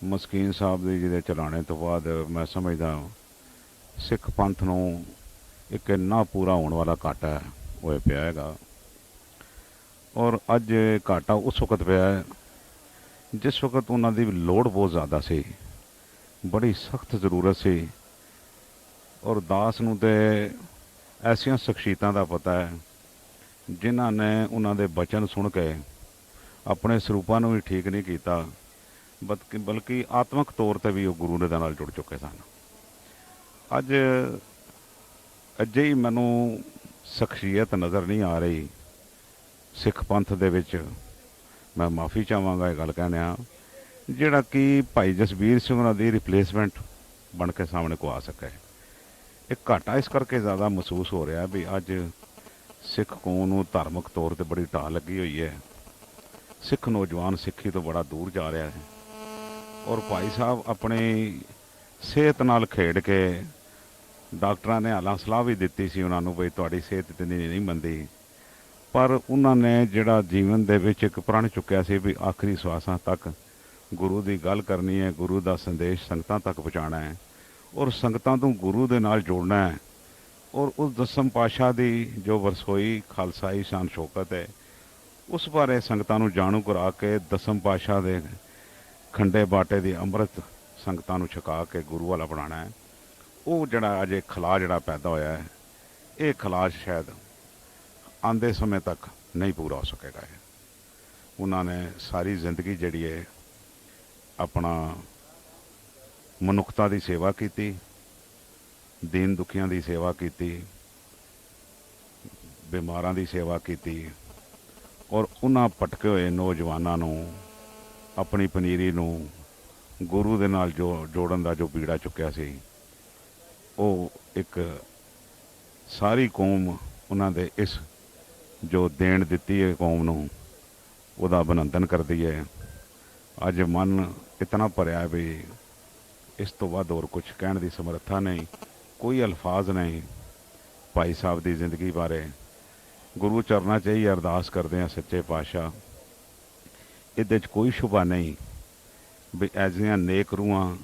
ਮਸਕੀਨ ਸਾਹਿਬ ਦੇ ਜਿਹਦੇ ਚਲਾਣੇ ਤੋਂ ਬਾਅਦ ਮੈਂ ਸਮਝਦਾ ਸਿੱਖ ਪੰਥ ਨੂੰ ਇੱਕ ਇੰਨਾ ਪੂਰਾ ਹੋਣ ਵਾਲਾ ਘਾਟਾ ਹੋਇਆ ਪਿਆ ਹੈਗਾ। ਔਰ ਅੱਜ ਘਾਟਾ ਉਸ ਵਕਤ ਪਿਆ ਹੈ ਜਿਸ ਵਕਤ ਉਹਨਾਂ ਦੀ ਲੋੜ ਬਹੁਤ ਜ਼ਿਆਦਾ ਸੀ, ਬੜੀ ਸਖਤ ਜ਼ਰੂਰਤ ਸੀ। ਔਰ ਦਾਸ ਨੂੰ ਤੇ ਐਸੀਆਂ ਸ਼ਖਸੀਅਤਾਂ ਦਾ ਪਤਾ ਹੈ ਜਿਨ੍ਹਾਂ ਨੇ ਉਹਨਾਂ ਦੇ ਬਚਨ ਸੁਣ ਕੇ ਆਪਣੇ ਸਰੂਪਾਂ ਨੂੰ ਵੀ ਠੀਕ ਨਹੀਂ ਕੀਤਾ, ਬਲਕਿ ਆਤਮਿਕ ਤੌਰ ਤੇ ਵੀ ਉਹ ਗੁਰੂ ਦੇ ਨਾਲ ਜੁੜ ਚੁੱਕੇ ਸਨ। ਅੱਜ ਅਜਿਹੀ ਮੈਨੂੰ ਸ਼ਖਸੀਅਤ ਨਜ਼ਰ ਨਹੀਂ ਆ ਰਹੀ ਸਿੱਖ ਪੰਥ ਦੇ ਵਿੱਚ, ਮੈਂ ਮਾਫੀ ਚਾਹਾਂਗਾ ਇਹ ਗੱਲ ਕਹਿੰਦਿਆਂ, ਜਿਹੜਾ ਕਿ ਭਾਈ ਜਸਬੀਰ ਸਿੰਘ ਉਹਨਾਂ ਦੀ ਰਿਪਲੇਸਮੈਂਟ ਬਣ ਕੇ ਸਾਹਮਣੇ ਕੋ ਆ ਸਕੇ। ਇਹ ਘਾਟਾ ਇਸ ਕਰਕੇ ਜ਼ਿਆਦਾ ਮਹਿਸੂਸ ਹੋ ਰਿਹਾ ਵੀ ਅੱਜ ਸਿੱਖ ਕੌਮ ਨੂੰ ਧਾਰਮਿਕ ਤੌਰ ਤੇ ਬੜੀ ਢਾਹ ਲੱਗੀ ਹੋਈ ਹੈ। ਸਿੱਖ ਨੌਜਵਾਨ ਸਿੱਖੀ ਤੋਂ ਬੜਾ ਦੂਰ ਜਾ ਰਿਹਾ ਹੈ ਔਰ ਭਾਈ ਸਾਹਿਬ ਆਪਣੀ ਸਿਹਤ ਨਾਲ ਖੇਡ ਕੇ, ਡਾਕਟਰਾਂ ਨੇ ਹਾਲਾਂ ਸਲਾਹ ਵੀ ਦਿੱਤੀ ਸੀ ਉਹਨਾਂ ਨੂੰ ਵੀ ਤੁਹਾਡੀ ਸਿਹਤ ਤੇ ਨਹੀਂ ਮੰਨਦੀ, ਪਰ ਉਹਨਾਂ ਨੇ ਜਿਹੜਾ ਜੀਵਨ ਦੇ ਵਿੱਚ ਇੱਕ ਪ੍ਰਣ ਚੁੱਕਿਆ ਸੀ ਵੀ ਆਖਰੀ ਸਵਾਸਾਂ ਤੱਕ ਗੁਰੂ ਦੀ ਗੱਲ ਕਰਨੀ ਹੈ, ਗੁਰੂ ਦਾ ਸੰਦੇਸ਼ ਸੰਗਤਾਂ ਤੱਕ ਪਹੁੰਚਾਉਣਾ ਹੈ ਔਰ ਸੰਗਤਾਂ ਨੂੰ ਗੁਰੂ ਦੇ ਨਾਲ ਜੋੜਨਾ ਹੈ। ਔਰ ਉਸ ਦਸਮ ਪਾਤਸ਼ਾਹ ਦੀ ਜੋ ਵਰਸੋਈ ਖਾਲਸਾਈ ਸ਼ਾਨ ਸ਼ੌਕਤ ਹੈ, ਉਸ ਬਾਰੇ ਸੰਗਤਾਂ ਨੂੰ ਜਾਣੂ ਕਰਾ ਕੇ ਦਸਮ ਪਾਤਸ਼ਾਹ ਦੇ ਖੰਡੇ ਬਾਟੇ ਦੀ ਅੰਮ੍ਰਿਤ ਸੰਗਤਾਂ ਨੂੰ ਛਕਾ ਕੇ ਗੁਰੂ ਵਾਲਾ ਬਣਾਉਣਾ ਹੈ। ਉਹ ਜਿਹੜਾ ਅਜੇ ਖਲਾ ਜਿਹੜਾ ਪੈਦਾ ਹੋਇਆ ਹੈ, ਇਹ ਖਲਾਅ ਸ਼ਾਇਦ ਆਉਂਦੇ ਸਮੇਂ ਤੱਕ ਨਹੀਂ ਪੂਰਾ ਹੋ ਸਕੇਗਾ। ਉਹਨਾਂ ਨੇ ਸਾਰੀ ਜ਼ਿੰਦਗੀ ਜਿਹੜੀ ਹੈ ਆਪਣਾ ਮਨੁੱਖਤਾ ਦੀ ਸੇਵਾ ਕੀਤੀ, ਦੀਨ ਦੁਖੀਆਂ ਦੀ ਸੇਵਾ ਕੀਤੀ, ਬਿਮਾਰਾਂ ਦੀ ਸੇਵਾ ਕੀਤੀ ਔਰ ਉਹਨਾਂ ਭਟਕੇ ਹੋਏ ਨੌਜਵਾਨਾਂ ਨੂੰ, ਆਪਣੀ ਪਨੀਰੀ ਨੂੰ ਗੁਰੂ ਦੇ ਨਾਲ ਜੋੜਨ ਦਾ ਜੋ ਬੀੜਾ ਚੁੱਕਿਆ ਸੀ, ਉਹ ਇੱਕ ਸਾਰੀ ਕੌਮ ਉਹਨਾਂ ਦੇ ਇਸ ਜੋ ਦੇਣ ਦਿੱਤੀ ਹੈ ਕੌਮ ਨੂੰ, ਉਹਦਾ ਅਭਿਨੰਦਨ ਕਰਦੀ ਹੈ। ਅੱਜ ਮਨ ਇਤਨਾ ਭਰਿਆ ਵੀ ਇਸ ਤੋਂ ਵੱਧ ਹੋਰ ਕੁਝ ਕਹਿਣ ਦੀ ਸਮਰੱਥਾ ਨਹੀਂ, ਕੋਈ ਅਲਫਾਜ਼ ਨਹੀਂ। ਭਾਈ ਸਾਹਿਬ ਦੀ ਜ਼ਿੰਦਗੀ ਬਾਰੇ ਗੁਰੂ ਚਰਨਾਂ 'ਚ ਹੀ ਅਰਦਾਸ ਕਰਦੇ ਹਾਂ ਸੱਚੇ ਪਾਤਸ਼ਾਹ, ਇਹਦੇ 'ਚ ਕੋਈ ਸ਼ੁਬਾ ਨਹੀਂ ਵੀ ਐਸੀਆਂ ਨੇਕ ਰੂਹਾਂ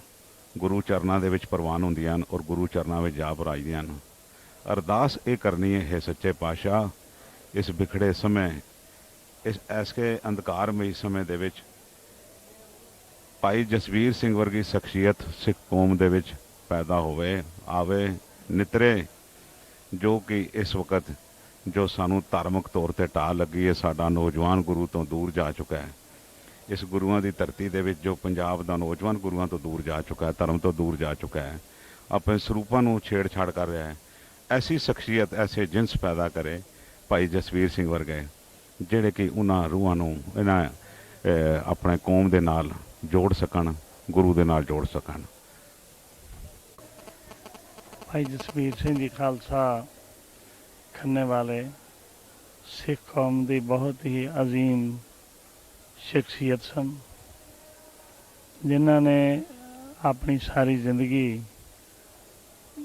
ਗੁਰੂ ਚਰਨਾਂ ਦੇ ਵਿੱਚ ਪ੍ਰਵਾਨ ਹੁੰਦੀਆਂ ਹਨ ਔਰ ਗੁਰੂ ਚਰਨਾਂ ਵਿੱਚ ਜਾ ਭਰਾਈਆਂ ਹਨ। ਅਰਦਾਸ ਇਹ ਕਰਨੀ ਹੈ ਸੱਚੇ ਪਾਤਸ਼ਾਹ, ਇਸ ਵਿਖੜੇ ਸਮੇਂ, ਇਸ ਐਸੇ ਅੰਧਕਾਰਮਈ ਸਮੇਂ ਦੇ ਵਿੱਚ ਭਾਈ ਜਸਵੀਰ ਸਿੰਘ ਵਰਗੀ ਸ਼ਖਸੀਅਤ ਸਿੱਖ ਕੌਮ ਦੇ ਵਿੱਚ ਪੈਦਾ ਹੋਵੇ, ਆਵੇ, ਨਿਤਰੇ, ਜੋ ਕਿ ਇਸ ਵਕਤ ਜੋ ਸਾਨੂੰ ਧਾਰਮਿਕ ਤੌਰ ਤੇ ਢਾਹ ਲੱਗੀ ਹੈ, ਸਾਡਾ ਨੌਜਵਾਨ ਗੁਰੂ ਤੋਂ ਦੂਰ ਜਾ ਚੁੱਕਾ ਹੈ। ਇਸ ਗੁਰੂਆਂ ਦੀ ਧਰਤੀ ਦੇ ਵਿੱਚ ਜੋ ਪੰਜਾਬ ਦਾ ਨੌਜਵਾਨ ਗੁਰੂਆਂ ਤੋਂ ਦੂਰ ਜਾ ਚੁੱਕਾ ਹੈ, ਧਰਮ ਤੋਂ ਦੂਰ ਜਾ ਚੁੱਕਾ ਹੈ, ਆਪਣੇ ਸਰੂਪਾਂ ਨੂੰ ਛੇੜਛਾੜ ਕਰ ਰਿਹਾ ਹੈ, ਐਸੀ ਸ਼ਖਸੀਅਤ, ਐਸੇ ਜਿਨਸ ਪੈਦਾ ਕਰੇ ਭਾਈ ਜਸਵੀਰ ਸਿੰਘ ਵਰਗੇ, ਜਿਹੜੇ ਕਿ ਉਹਨਾਂ ਰੂਹਾਂ ਨੂੰ ਇਹਨਾਂ ਆਪਣੇ ਕੌਮ ਦੇ ਨਾਲ ਜੋੜ ਸਕਣ, ਗੁਰੂ ਦੇ ਨਾਲ ਜੋੜ ਸਕਣ। ਭਾਈ ਜਸਵੀਰ ਸਿੰਘ ਜੀ ਖਾਲਸਾ ਖੰਨੇ ਵਾਲੇ ਸਿੱਖ ਕੌਮ ਦੀ ਬਹੁਤ ਹੀ ਅਜ਼ੀਮ ਸ਼ਖਸੀਅਤ ਸਨ, ਜਿਨ੍ਹਾਂ ਨੇ ਆਪਣੀ ਸਾਰੀ ਜ਼ਿੰਦਗੀ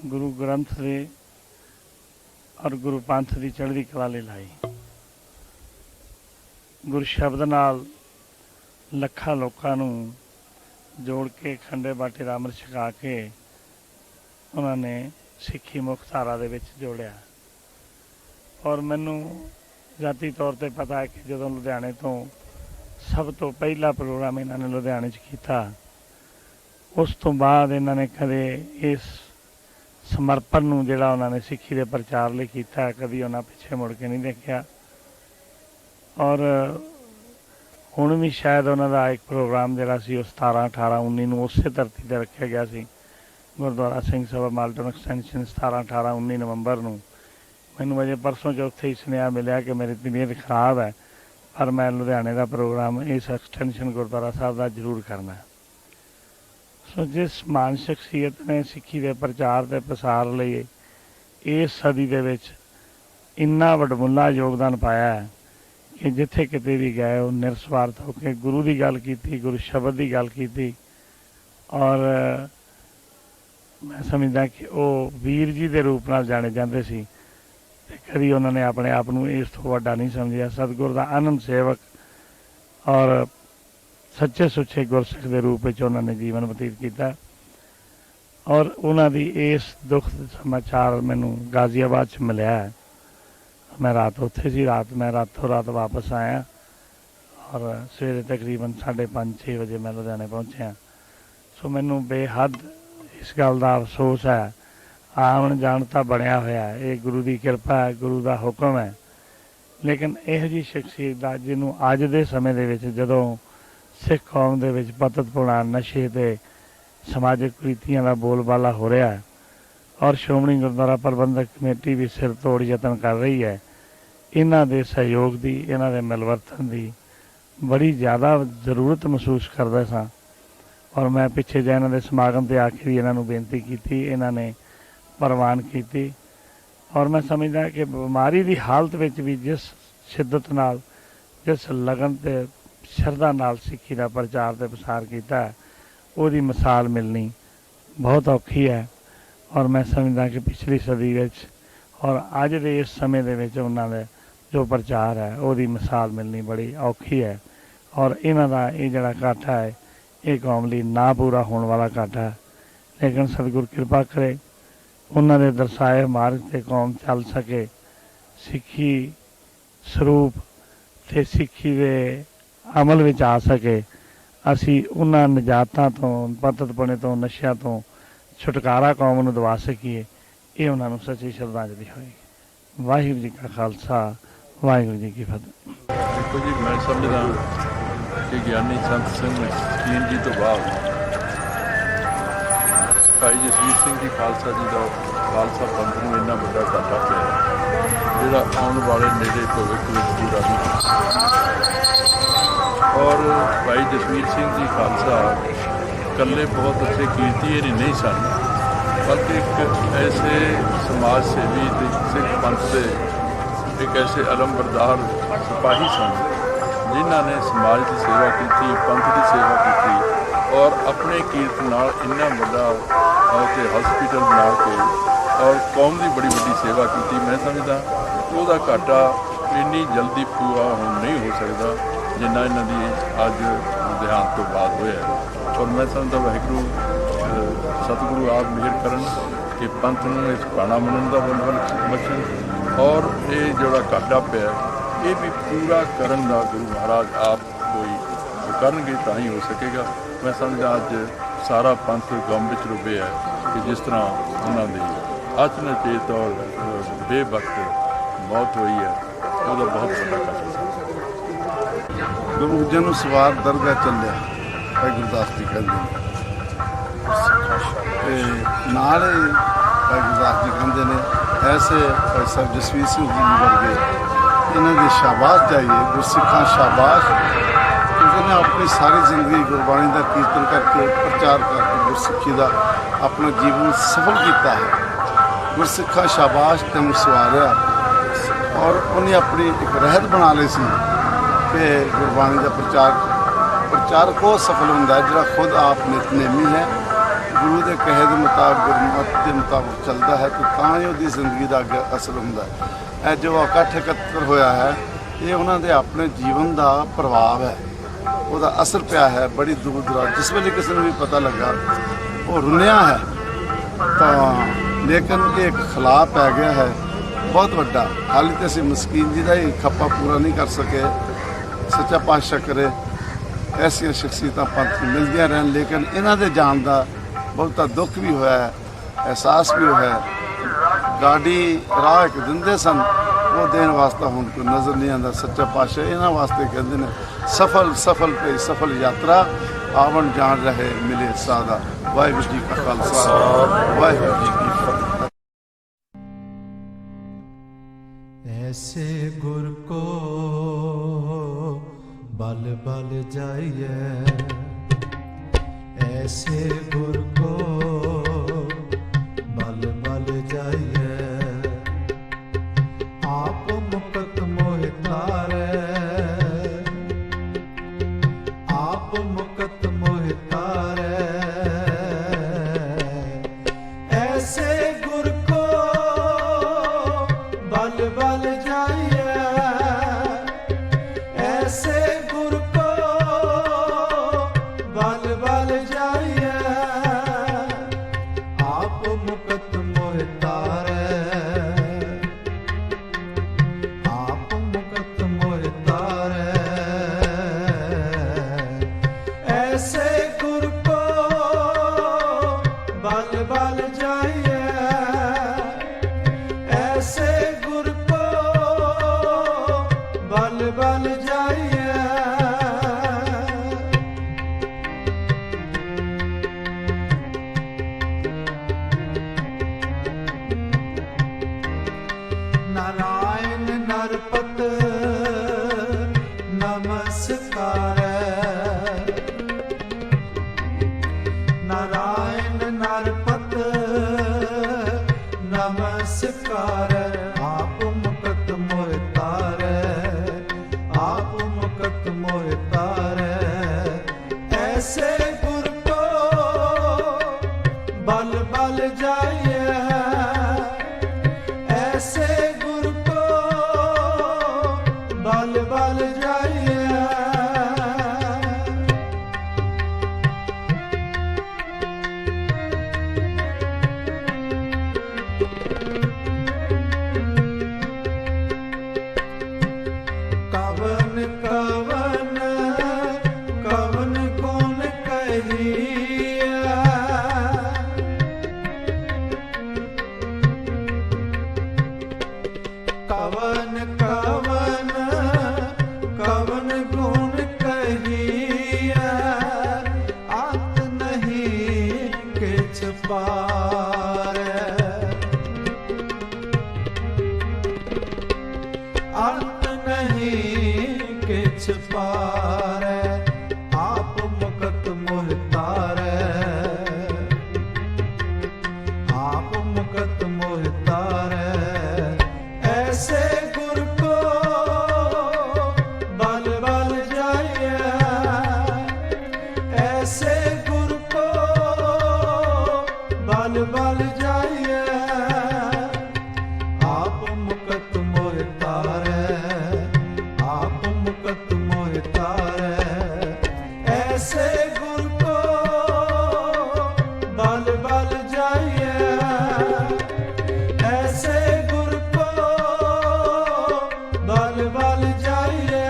ਗੁਰੂ ਗ੍ਰੰਥ ਦੇ ਔਰ ਗੁਰੂ ਪੰਥ ਦੀ ਚੜ੍ਹਦੀ ਕਲਾ ਲਈ ਲਾਈ। ਗੁਰ ਸ਼ਬਦ ਨਾਲ ਲੱਖਾਂ ਲੋਕਾਂ ਨੂੰ ਜੋੜ ਕੇ ਖੰਡੇ ਬਾਟੇ ਦਾ ਅੰਮ੍ਰਿਤ ਛਕਾ ਕੇ ਉਹਨਾਂ ਨੇ ਸਿੱਖੀ ਮੁੱਖ ਧਾਰਾ ਦੇ ਵਿੱਚ ਜੋੜਿਆ। ਔਰ ਮੈਨੂੰ ਜਾਤੀ ਤੌਰ ਤੇ ਪਤਾ ਹੈ ਕਿ ਜਦੋਂ ਲੁਧਿਆਣੇ ਤੋਂ ਸਭ ਤੋਂ ਪਹਿਲਾ ਪ੍ਰੋਗਰਾਮ ਇਹਨਾਂ ਨੇ ਲੁਧਿਆਣੇ 'ਚ ਕੀਤਾ, ਉਸ ਤੋਂ ਬਾਅਦ ਇਹਨਾਂ ਨੇ ਕਦੇ ਇਸ ਸਮਰਪਣ ਨੂੰ ਜਿਹੜਾ ਉਹਨਾਂ ਨੇ ਸਿੱਖੀ ਦੇ ਪ੍ਰਚਾਰ ਲਈ ਕੀਤਾ, ਕਦੀ ਉਹਨਾਂ ਪਿੱਛੇ ਮੁੜ ਕੇ ਨਹੀਂ ਦੇਖਿਆ। ਔਰ ਹੁਣ ਵੀ ਸ਼ਾਇਦ ਉਹਨਾਂ ਦਾ ਇੱਕ ਪ੍ਰੋਗਰਾਮ ਜਿਹੜਾ ਸੀ ਉਹ 17, 18, 19 ਨੂੰ ਉਸੇ ਧਰਤੀ 'ਤੇ ਰੱਖਿਆ ਗਿਆ ਸੀ, ਗੁਰਦੁਆਰਾ ਸਿੰਘ ਸਭਾ ਮਾਲਟਨ ਐਕਸਟੈਂਸ਼ਨ 17, 18, 19 ਨਵੰਬਰ ਨੂੰ। ਮੈਨੂੰ ਅਜੇ ਪਰਸੋਂ ਚੌਥੇ ਹੀ ਸੁਨੇਹਾ ਮਿਲਿਆ ਕਿ ਮੇਰੀ ਤਬੀਅਤ ਖਰਾਬ ਹੈ, ਪਰ ਮੈਂ ਲੁਧਿਆਣੇ ਦਾ ਪ੍ਰੋਗਰਾਮ ਇਸ ਐਕਸਟੈਂਸ਼ਨ ਗੁਰਦੁਆਰਾ ਸਾਹਿਬ ਦਾ ਜ਼ਰੂਰ ਕਰਨਾ। ਸੋ ਜਿਸ ਮਹਾਨ ਸ਼ਖਸੀਅਤ ਨੇ ਸਿੱਖੀ ਦੇ ਪ੍ਰਚਾਰ ਅਤੇ ਪ੍ਰਸਾਰ ਲਈ ਇਸ ਸਦੀ ਦੇ ਵਿੱਚ ਇੰਨਾ ਵਡਮੁੱਲਾ ਯੋਗਦਾਨ ਪਾਇਆ ਹੈ ਕਿ ਜਿੱਥੇ ਕਿਤੇ ਵੀ ਗਏ ਉਹ ਨਿਰਸਵਾਰਥ ਹੋ ਕੇ ਗੁਰੂ ਦੀ ਗੱਲ ਕੀਤੀ, ਗੁਰੂ ਸ਼ਬਦ ਦੀ ਗੱਲ ਕੀਤੀ। ਔਰ ਮੈਂ ਸਮਝਦਾ ਕਿ ਉਹ ਵੀਰ ਜੀ ਦੇ ਰੂਪ ਨਾਲ ਜਾਣੇ ਜਾਂਦੇ ਸੀ ਅਤੇ ਕਦੀ ਉਹਨਾਂ ਨੇ ਆਪਣੇ ਆਪ ਨੂੰ ਇਸ ਤੋਂ ਵੱਡਾ ਨਹੀਂ ਸਮਝਿਆ। ਸਤਿਗੁਰ ਦਾ ਆਨੰਦ ਸੇਵਕ ਔਰ ਸੱਚੇ ਸੁੱਚੇ ਗੁਰਸਿੱਖ ਦੇ ਰੂਪ ਵਿੱਚ ਉਹਨਾਂ ਨੇ ਜੀਵਨ ਬਤੀਤ ਕੀਤਾ। ਔਰ ਉਹਨਾਂ ਦੀ ਇਸ ਦੁੱਖ ਸਮਾਚਾਰ ਮੈਨੂੰ ਗਾਜ਼ੀਆਬਾਦ 'ਚ ਮਿਲਿਆ ਹੈ। मैं रात उत्थे सी, मैं रातों रात वापस आया और सवेरे तकरीबन 5:30-6 बजे मैं लुधियाने पहुँचा। सो मैनू बेहद इस गल का अफसोस है। आवन जान तो बनया होया है, ये गुरु की किरपा है, गुरु का हुक्म है। लेकिन यह जी शख्सियत का जिन्हों अज के समय दे विच जदों सिख कौम दे विच पततपुणा नशे ते समाजिक कुरीतियां का बोलबाला हो रहा है और श्रोमणी गुरुद्वारा प्रबंधक कमेटी भी सिर तोड़ यतन कर रही है, इन्हां दे सहयोग की, इन्हां दे मिलवर्तन की बड़ी ज़्यादा जरूरत महसूस करदा सां। और मैं पिछे जे इन्हां दे समागम ते आके भी इन्हां नूं बेनती कीती, इन्हां ने प्रवान की। और मैं समझदा कि बीमारी की हालत में भी जिस शिद्दत नाल, जिस लगन ते शरधा नाल सिक्खी का प्रचार ते प्रसार किया है, उसकी मिसाल मिलनी बहुत औखी है। और मैं समझदा कि पिछली सदी विच और अज के इस समय दे विच उन्हां दे जो प्रचार है उसकी मिसाल मिलनी बड़ी औखी है। और इन्हां दा ये जिहड़ा घाटा है ये कौम लई ना पूरा होने वाला घाटा है। लेकिन सतगुर कृपा करे, उन्हां दे दर्शाए मार्ग ते कौम चल सके, सिक्खी ਸਰੂਪ ਤੇ ਸਿੱਖੀ ਦੇ ਅਮਲ ਵਿੱਚ ਆ ਸਕੇ। ਅਸੀਂ ਉਹਨਾਂ ਨਜਾਤਾਂ ਤੋਂ, ਪਤਤਪੁਣੇ ਤੋਂ, ਨਸ਼ਿਆਂ ਤੋਂ ਛੁਟਕਾਰਾ ਕੌਮ ਨੂੰ ਦਿਵਾ ਸਕੀਏ, ਇਹ ਉਹਨਾਂ ਨੂੰ ਸੱਚੀ ਸ਼ਰਧਾਂਜਲੀ ਹੋਏਗੀ। ਵਾਹਿਗੁਰੂ ਜੀ ਕਾ ਖਾਲਸਾ, ਵਾਹਿਗੁਰੂ ਜੀ ਕੀ ਫਤਿਹ। ਦੇਖੋ ਜੀ, ਮੈਂ ਸਮਝਦਾ ਕਿ ਗਿਆਨੀ ਸੰਤ ਸਿੰਘ ਮਸਕੀਨ ਜੀ ਤੋਂ ਬਾਅਦ ਭਾਈ ਜਸਵੀਰ ਸਿੰਘ ਜੀ ਖਾਲਸਾ ਜੀ ਦਾ ਖਾਲਸਾ ਪੰਥ ਨੂੰ ਇੰਨਾ ਵੱਡਾ ਘਾਟਾ ਪਿਆ ਜਿਹੜਾ ਆਉਣ ਵਾਲੇ ਨੇੜੇ ਭਵਿੱਖ ਵਿੱਚ ਪੂਰਾ ਨਹੀਂ ਹੋ ਸਕਦਾ। ਔਰ ਭਾਈ ਜਸਵੀਰ ਸਿੰਘ ਜੀ ਖਾਲਸਾ ਇਕੱਲੇ ਬਹੁਤ ਅੱਛੇ ਕੀਰਤੀਏ ਨਹੀਂ ਸਨ, ਬਲਕਿ ਇੱਕ ਐਸੇ ਸਮਾਜ ਸੇਵੀ ਤੇ ਸਿੱਖ ਪੰਥ ਦੇ ਇੱਕ ਐਸੇ ਅਲਮਬਰਦਾਰ ਸਿਪਾਹੀ ਸਨ ਜਿਨ੍ਹਾਂ ਨੇ ਸਮਾਜ ਦੀ ਸੇਵਾ ਕੀਤੀ, ਪੰਥ ਦੀ ਸੇਵਾ ਕੀਤੀ ਔਰ ਆਪਣੇ ਕੀਰਤ ਨਾਲ ਇੰਨਾ ਵੱਡਾ ਤੇ ਹਸਪੀਟਲ ਬਣਾ ਕੇ ਔਰ ਕੌਮ ਦੀ ਬੜੀ ਵੱਡੀ ਸੇਵਾ ਕੀਤੀ। ਮੈਂ ਸਮਝਦਾ ਉਹਦਾ ਘਾਟਾ ਇੰਨੀ ਜਲਦੀ ਪੂਰਾ ਹੁਣ ਨਹੀਂ ਹੋ ਸਕਦਾ ਜਿੰਨਾ ਇਹਨਾਂ ਦੀ ਅੱਜ ਦੇਹਾਂਤ ਤੋਂ ਬਾਅਦ ਹੋਇਆ। ਔਰ ਮੈਂ ਸਮਝਦਾ ਵਾਹਿਗੁਰੂ ਸਤਿਗੁਰੂ ਆਪ ਮਿਹਰ ਕਰਨ ਕਿ ਪੰਥ ਨੂੰ ਇਸ ਪਾਣਾ ਮੰਨਣ ਦਾ ਬਲ ਬਖਸ਼ਣ ਔਰ ਇਹ ਜਿਹੜਾ ਘਾਟਾ ਪਿਆ ਇਹ ਵੀ ਪੂਰਾ ਕਰਨ ਦਾ ਗੁਰੂ ਮਹਾਰਾਜ ਆਪ ਕੋਈ ਕਰਨਗੇ ਤਾਂ ਹੀ ਹੋ ਸਕੇਗਾ। ਮੈਂ ਸਮਝਦਾ ਅੱਜ ਸਾਰਾ ਪੰਥ ਗਮ ਵਿੱਚ ਡੁੱਬਿਆ ਹੈ ਕਿ ਜਿਸ ਤਰ੍ਹਾਂ ਉਹਨਾਂ ਦੀ ਅਚਨਚੇਤ ਔਰ ਬੇਵਕਤ ਮੌਤ ਹੋਈ ਹੈ, ਉਹਦਾ ਬਹੁਤ ਵੱਡਾ ਘਾਟਾ ਸੀ। ਗੁਰੂ ਜਨ ਸਵਾਰ ਦਰਗਾਹ ਚੱਲਿਆ, ਭਾਈ ਗੁਰਦਾਸ ਜੀ ਕਹਿੰਦੇ ਨੇ, ਤੇ ਨਾਲ ਭਾਈ ਗੁਰਦਾਸ ਜੀ ਕਹਿੰਦੇ ਨੇ ਐਸੇ ਭਾਈ ਸਾਹਿਬ ਜਸਵੀਰ ਸਿੰਘ ਜੀ ਵਰਗੇ ਇਹਨਾਂ ਦੀ ਸ਼ਾਬਾਸ਼ ਚਾਹੀਏ, ਗੁਰਸਿੱਖਾਂ ਸ਼ਾਬਾਸ਼, ਕਿਉਂਕਿ ਇਹਨੇ ਆਪਣੀ ਸਾਰੀ ਜ਼ਿੰਦਗੀ ਗੁਰਬਾਣੀ ਦਾ ਕੀਰਤਨ ਕਰਕੇ, ਪ੍ਰਚਾਰ ਕਰਕੇ ਗੁਰਸਿੱਖੀ ਦਾ ਆਪਣਾ ਜੀਵਨ ਸਫਲ ਕੀਤਾ ਹੈ। ਗੁਰਸਿੱਖਾਂ ਸ਼ਾਬਾਸ਼ ਤੈਨੂੰ ਸਵਾਰਿਆ। ਔਰ ਉਹਨੇ ਆਪਣੀ ਇੱਕ ਰਹਿਤ ਬਣਾ ਲਈ ਸੀ ਕਿ ਗੁਰਬਾਣੀ ਦਾ ਪ੍ਰਚਾਰਕ ਉਹ ਸਫਲ ਹੁੰਦਾ ਜਿਹੜਾ ਖੁਦ ਆਪ ਨਿਤਨੇਮੀ ਹੈ, ਗੁਰੂ ਦੇ ਕਹੇ ਦੇ ਮੁਤਾਬਕ, ਗੁਰਮਤਿ ਦੇ ਮੁਤਾਬਕ ਚੱਲਦਾ ਹੈ, ਤਾਂ ਹੀ ਉਹਦੀ ਜ਼ਿੰਦਗੀ ਦਾ ਅੱਗੇ ਅਸਰ ਹੁੰਦਾ ਹੈ। ਇਹ ਜੋ ਇਕੱਠ ਇਕੱਤਰ ਹੋਇਆ ਹੈ ਇਹ ਉਹਨਾਂ ਦੇ ਆਪਣੇ ਜੀਵਨ ਦਾ ਪ੍ਰਭਾਵ ਹੈ, ਉਹਦਾ ਅਸਰ ਪਿਆ ਹੈ ਬੜੀ ਦੂਰ ਦਰਾਜ। ਜਿਸ ਵੇਲੇ ਕਿਸੇ ਨੂੰ ਵੀ ਪਤਾ ਲੱਗਾ ਉਹ ਰੁੰਨਿਆ ਹੈ, ਤਾਂ ਲੇਕਿਨ ਇਹ ਇੱਕ ਖਲਾਅ ਪੈ ਗਿਆ ਹੈ ਬਹੁਤ ਵੱਡਾ। ਹਾਲੇ ਤਾਂ ਅਸੀਂ ਮਸਕੀਨ ਜੀ ਦਾ ਹੀ ਖੱਪਾ ਪੂਰਾ ਨਹੀਂ ਕਰ ਸਕੇ। ਸੱਚਾ ਪਾਤਸ਼ਾਹ ਕਰੇ ਐਸੀਆਂ ਸ਼ਖਸੀਅਤਾਂ ਪੰਥ ਨੂੰ ਮਿਲਦੀਆਂ ਰਹਿਣ, ਲੇਕਿਨ ਇਹਨਾਂ ਦੇ ਜਾਣ ਦਾ ਬਹੁਤਾ ਦੁੱਖ ਵੀ ਹੋਇਆ ਹੈ, ਅਹਿਸਾਸ ਵੀ ਹੋਇਆ। ਗਾਡੀ ਰਾਹ ਇੱਕ ਦਿੰਦੇ ਸਨ, ਉਹ ਦੇਣ ਵਾਸਤੇ ਹੁਣ ਕੋਈ ਨਜ਼ਰ ਨਹੀਂ ਆਉਂਦਾ। ਸੱਚਾ ਪਾਤਸ਼ਾਹ ਇਹਨਾਂ ਵਾਸਤੇ ਕਹਿੰਦੇ ਨੇ ਸਫਲ ਤੇ ਸਫਲ ਯਾਤਰਾ, ਆਵਣ ਜਾਣ ਰਹੇ ਮਿਲੇ ਸਾਦਾ। ਵਾਹਿਗੁਰੂ ਜੀ ਕਾ ਖਾਲਸਾ, ਵਾਹਿਗੁਰੂ ਜੀ ਕੀ ਫਤਿਹ। ऐसे गुर को बल बल जाइए, ऐसे गुर को बल बल जाइए। आप मुकत मोह तारे, आप मुकत मोह तारे। ऐसे गुर को बल बल जाइए, ऐसे गुर को बल बल जाइए। बल बल जाइए ऐसे गुर को बल बल जाइए कवन कवन कवन कौन कहिया कवन कवन कवन गुण कहिया आत नहीं किछ पारै अंत नहीं किछ पारै आप मुकत मोह तारै आप मुकत मोह तारै ऐसे गुर को बल बल जाइए ऐसे गुर को बल बल जाइए आप मुकत मोह तारै आप मुकत मोह तारै ऐसे गुर को बल बल जाइए ऐसे गुर को बल बल जाइए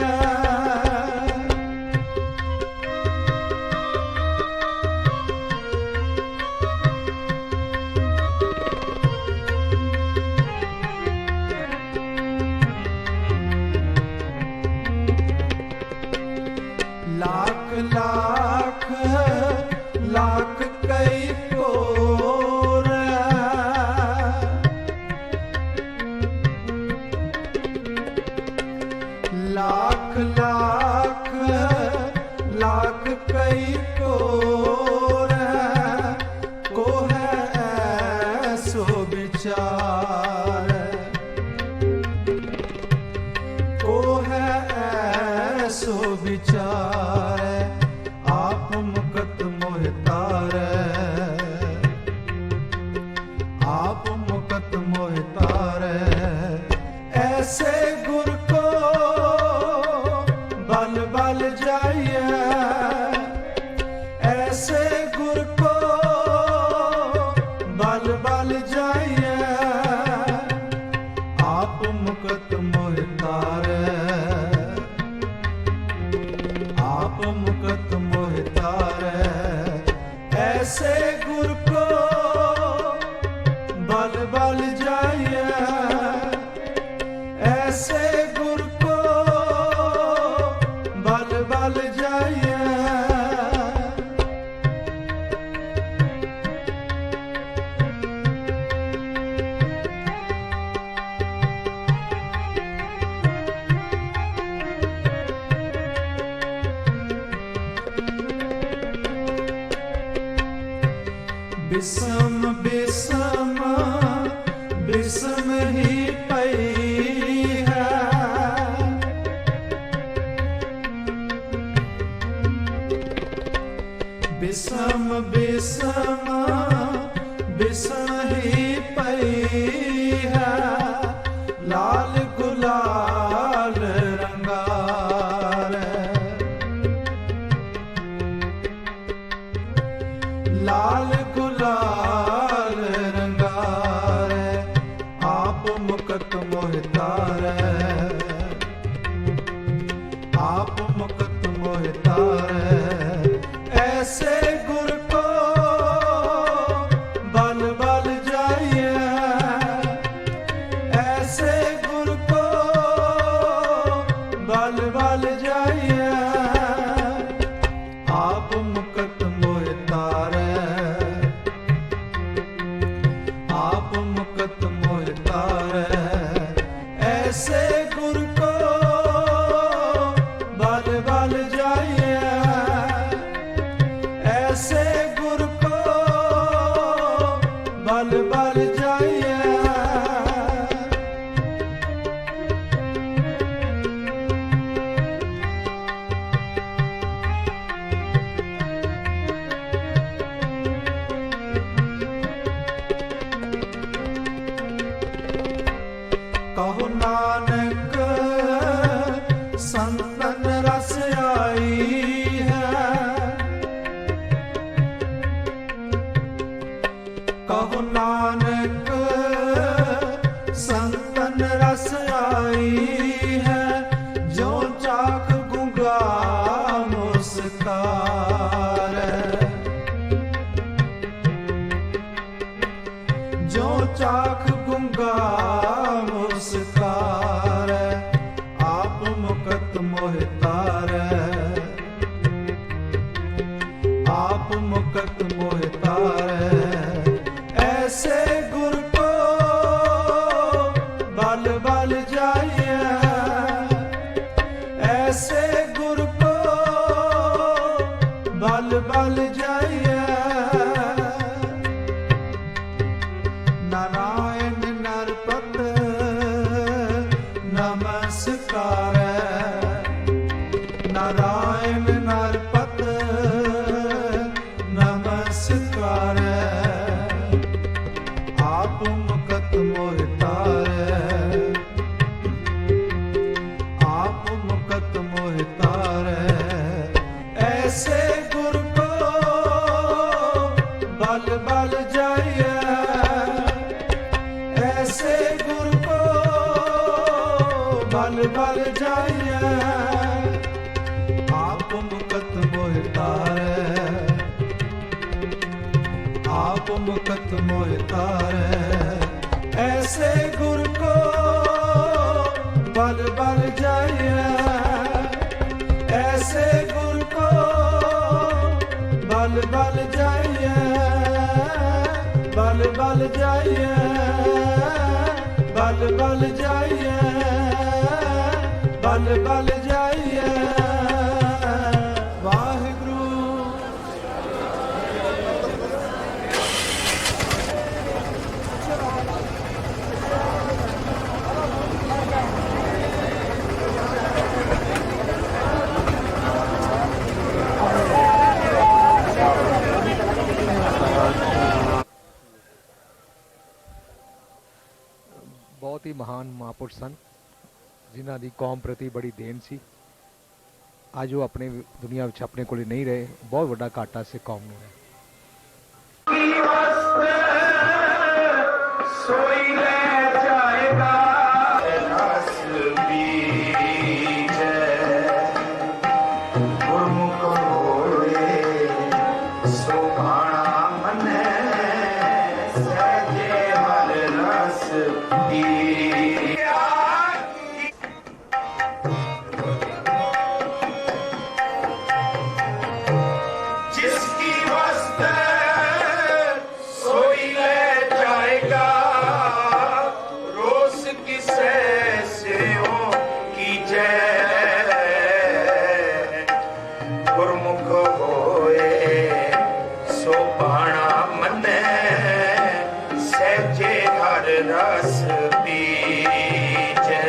लाख लाख लाख कई कोर लाख लाख लाख कई कोर को है सो विचार को है सो विचार आप मुकत मोह तारै आप मुकत मोह तारै ऐसे गुर को बल बल जाइए ऐसे गुर को बल बल जाइए आप मुकत मोह तारै आप मुकत मोह तारै ऐसे गुर को बल बल जाइए ऐसे गुर को बल बल जाइए बिसम बिसम बिसम ही पई है बिसम बिसम बिसम ही पई है लाल गुलाल रंगार लाल गुलाल रंगार आप मुकत मोह तारै आप मुकत मोह तारै ऐसे गुर को बल बल जाइए ऐसे गुर को बल बल जाइए आप मुकत मोह तारै ਕਹੋ ਨਾਨਕ ਸੰਤਨ ਰਸ ਆਈ ਹੈ, ਜੋ ਚਾਖ ਗੁੰਗਾ ਮੁਸਕਾਰੈ। ਜੋ ਚਾਖ ਗੁੰਗਾ ਮੁਸਕਾਰੈ, ਆਪ ਮੁਕਤ ਮੋਹਿ ਤਾਰੈ। आप मुकत मोहि तारै, ऐसे गुर को बल बल जाइए। ऐसे गुर को बल बल जाइए। नारायण नरपत नमस्कारै। नारायण नरपत नमस्कारै, आप मुकत मोहि तारै। आप मुकत मोहि तारै, ऐसे गुर को बल बल जाइए। ऐसे गुर को बल बल जाइए। आप मुकत मोहि तारै। आप मुकत मोहि तारै, ऐसे गुर को बल बल जाइए। ऐसे गुर को बल बल जाइए। बल बल जाइए। बल बल जाइए। बल बल जाइए। वाहिगुरु। ਬਹੁਤ ਹੀ ਮਹਾਨ ਮਹਾਂਪੁਰਸ਼ ਸਨ, ਜਿਨ੍ਹਾਂ ਦੀ ਕੌਮ ਪ੍ਰਤੀ ਬੜੀ ਦੇਣ ਸੀ। ਅੱਜ ਉਹ ਆਪਣੇ ਦੁਨੀਆ ਵਿੱਚ ਆਪਣੇ ਕੋਲੇ ਨਹੀਂ ਰਹੇ, ਬਹੁਤ ਵੱਡਾ ਘਾਟਾ ਸਿੱਖ ਕੌਮ ਨੂੰ ਹੈ। सोई ले जाएगा रस बीज, गुरमुख होए सो भाणा मने, सहजे हर रस बीज। जिसकी वस्ते सोई ले जाएगा, रोस किसे से हो की जय। गुरमुख होए सो भाणा मने, सहजे हर रस बीजै।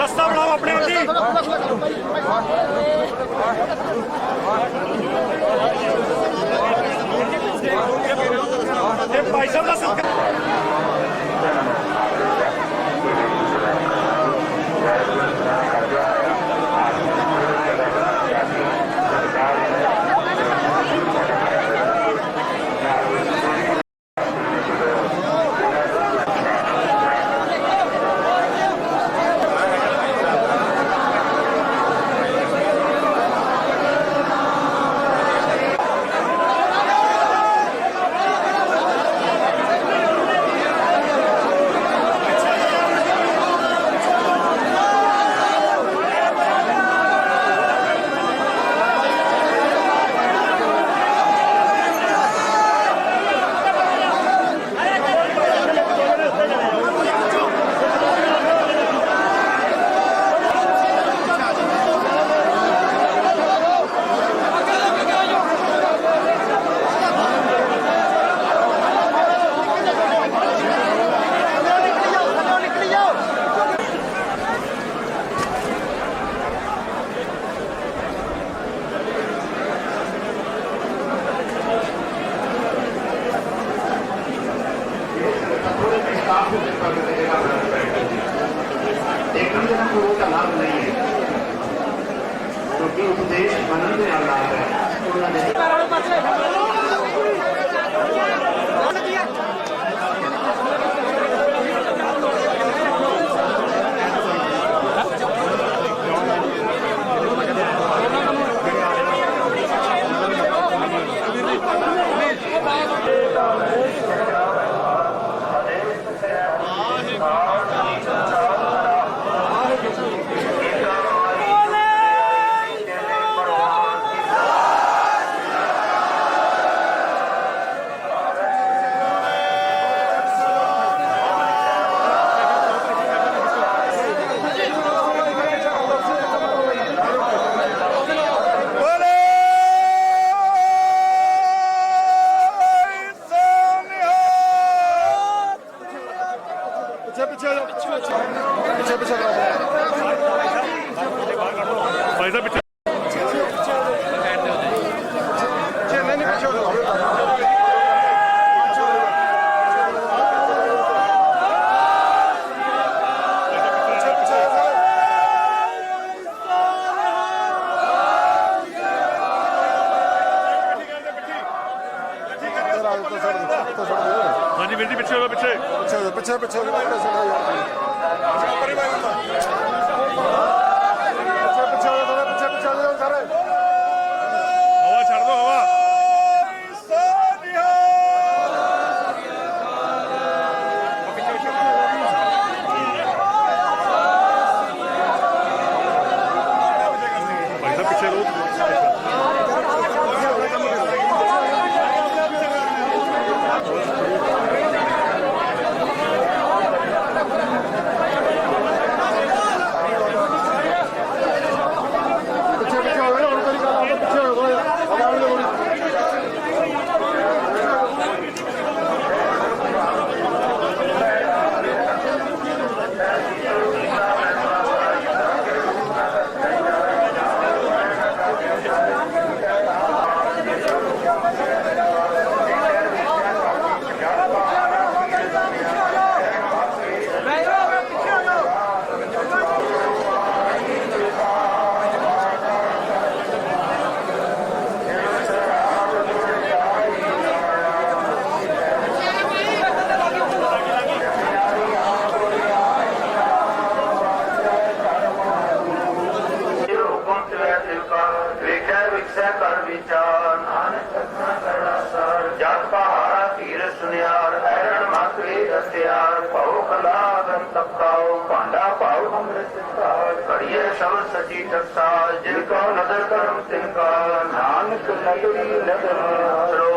ਰਸਤਾ ਬਣਾਓ ਆਪਣੇ ਆਪ ਜੀ। ਇਹ ਭਾਈ ਸਾਹਿਬ ਦਾ ਸਤਿਕਾਰ। अंदर को का लाभ नहीं है क्योंकि उपदेश मनन का लाभ है उन्होंने सची टकसाल जिनको नजर करम तिनका नानक नगरी नगर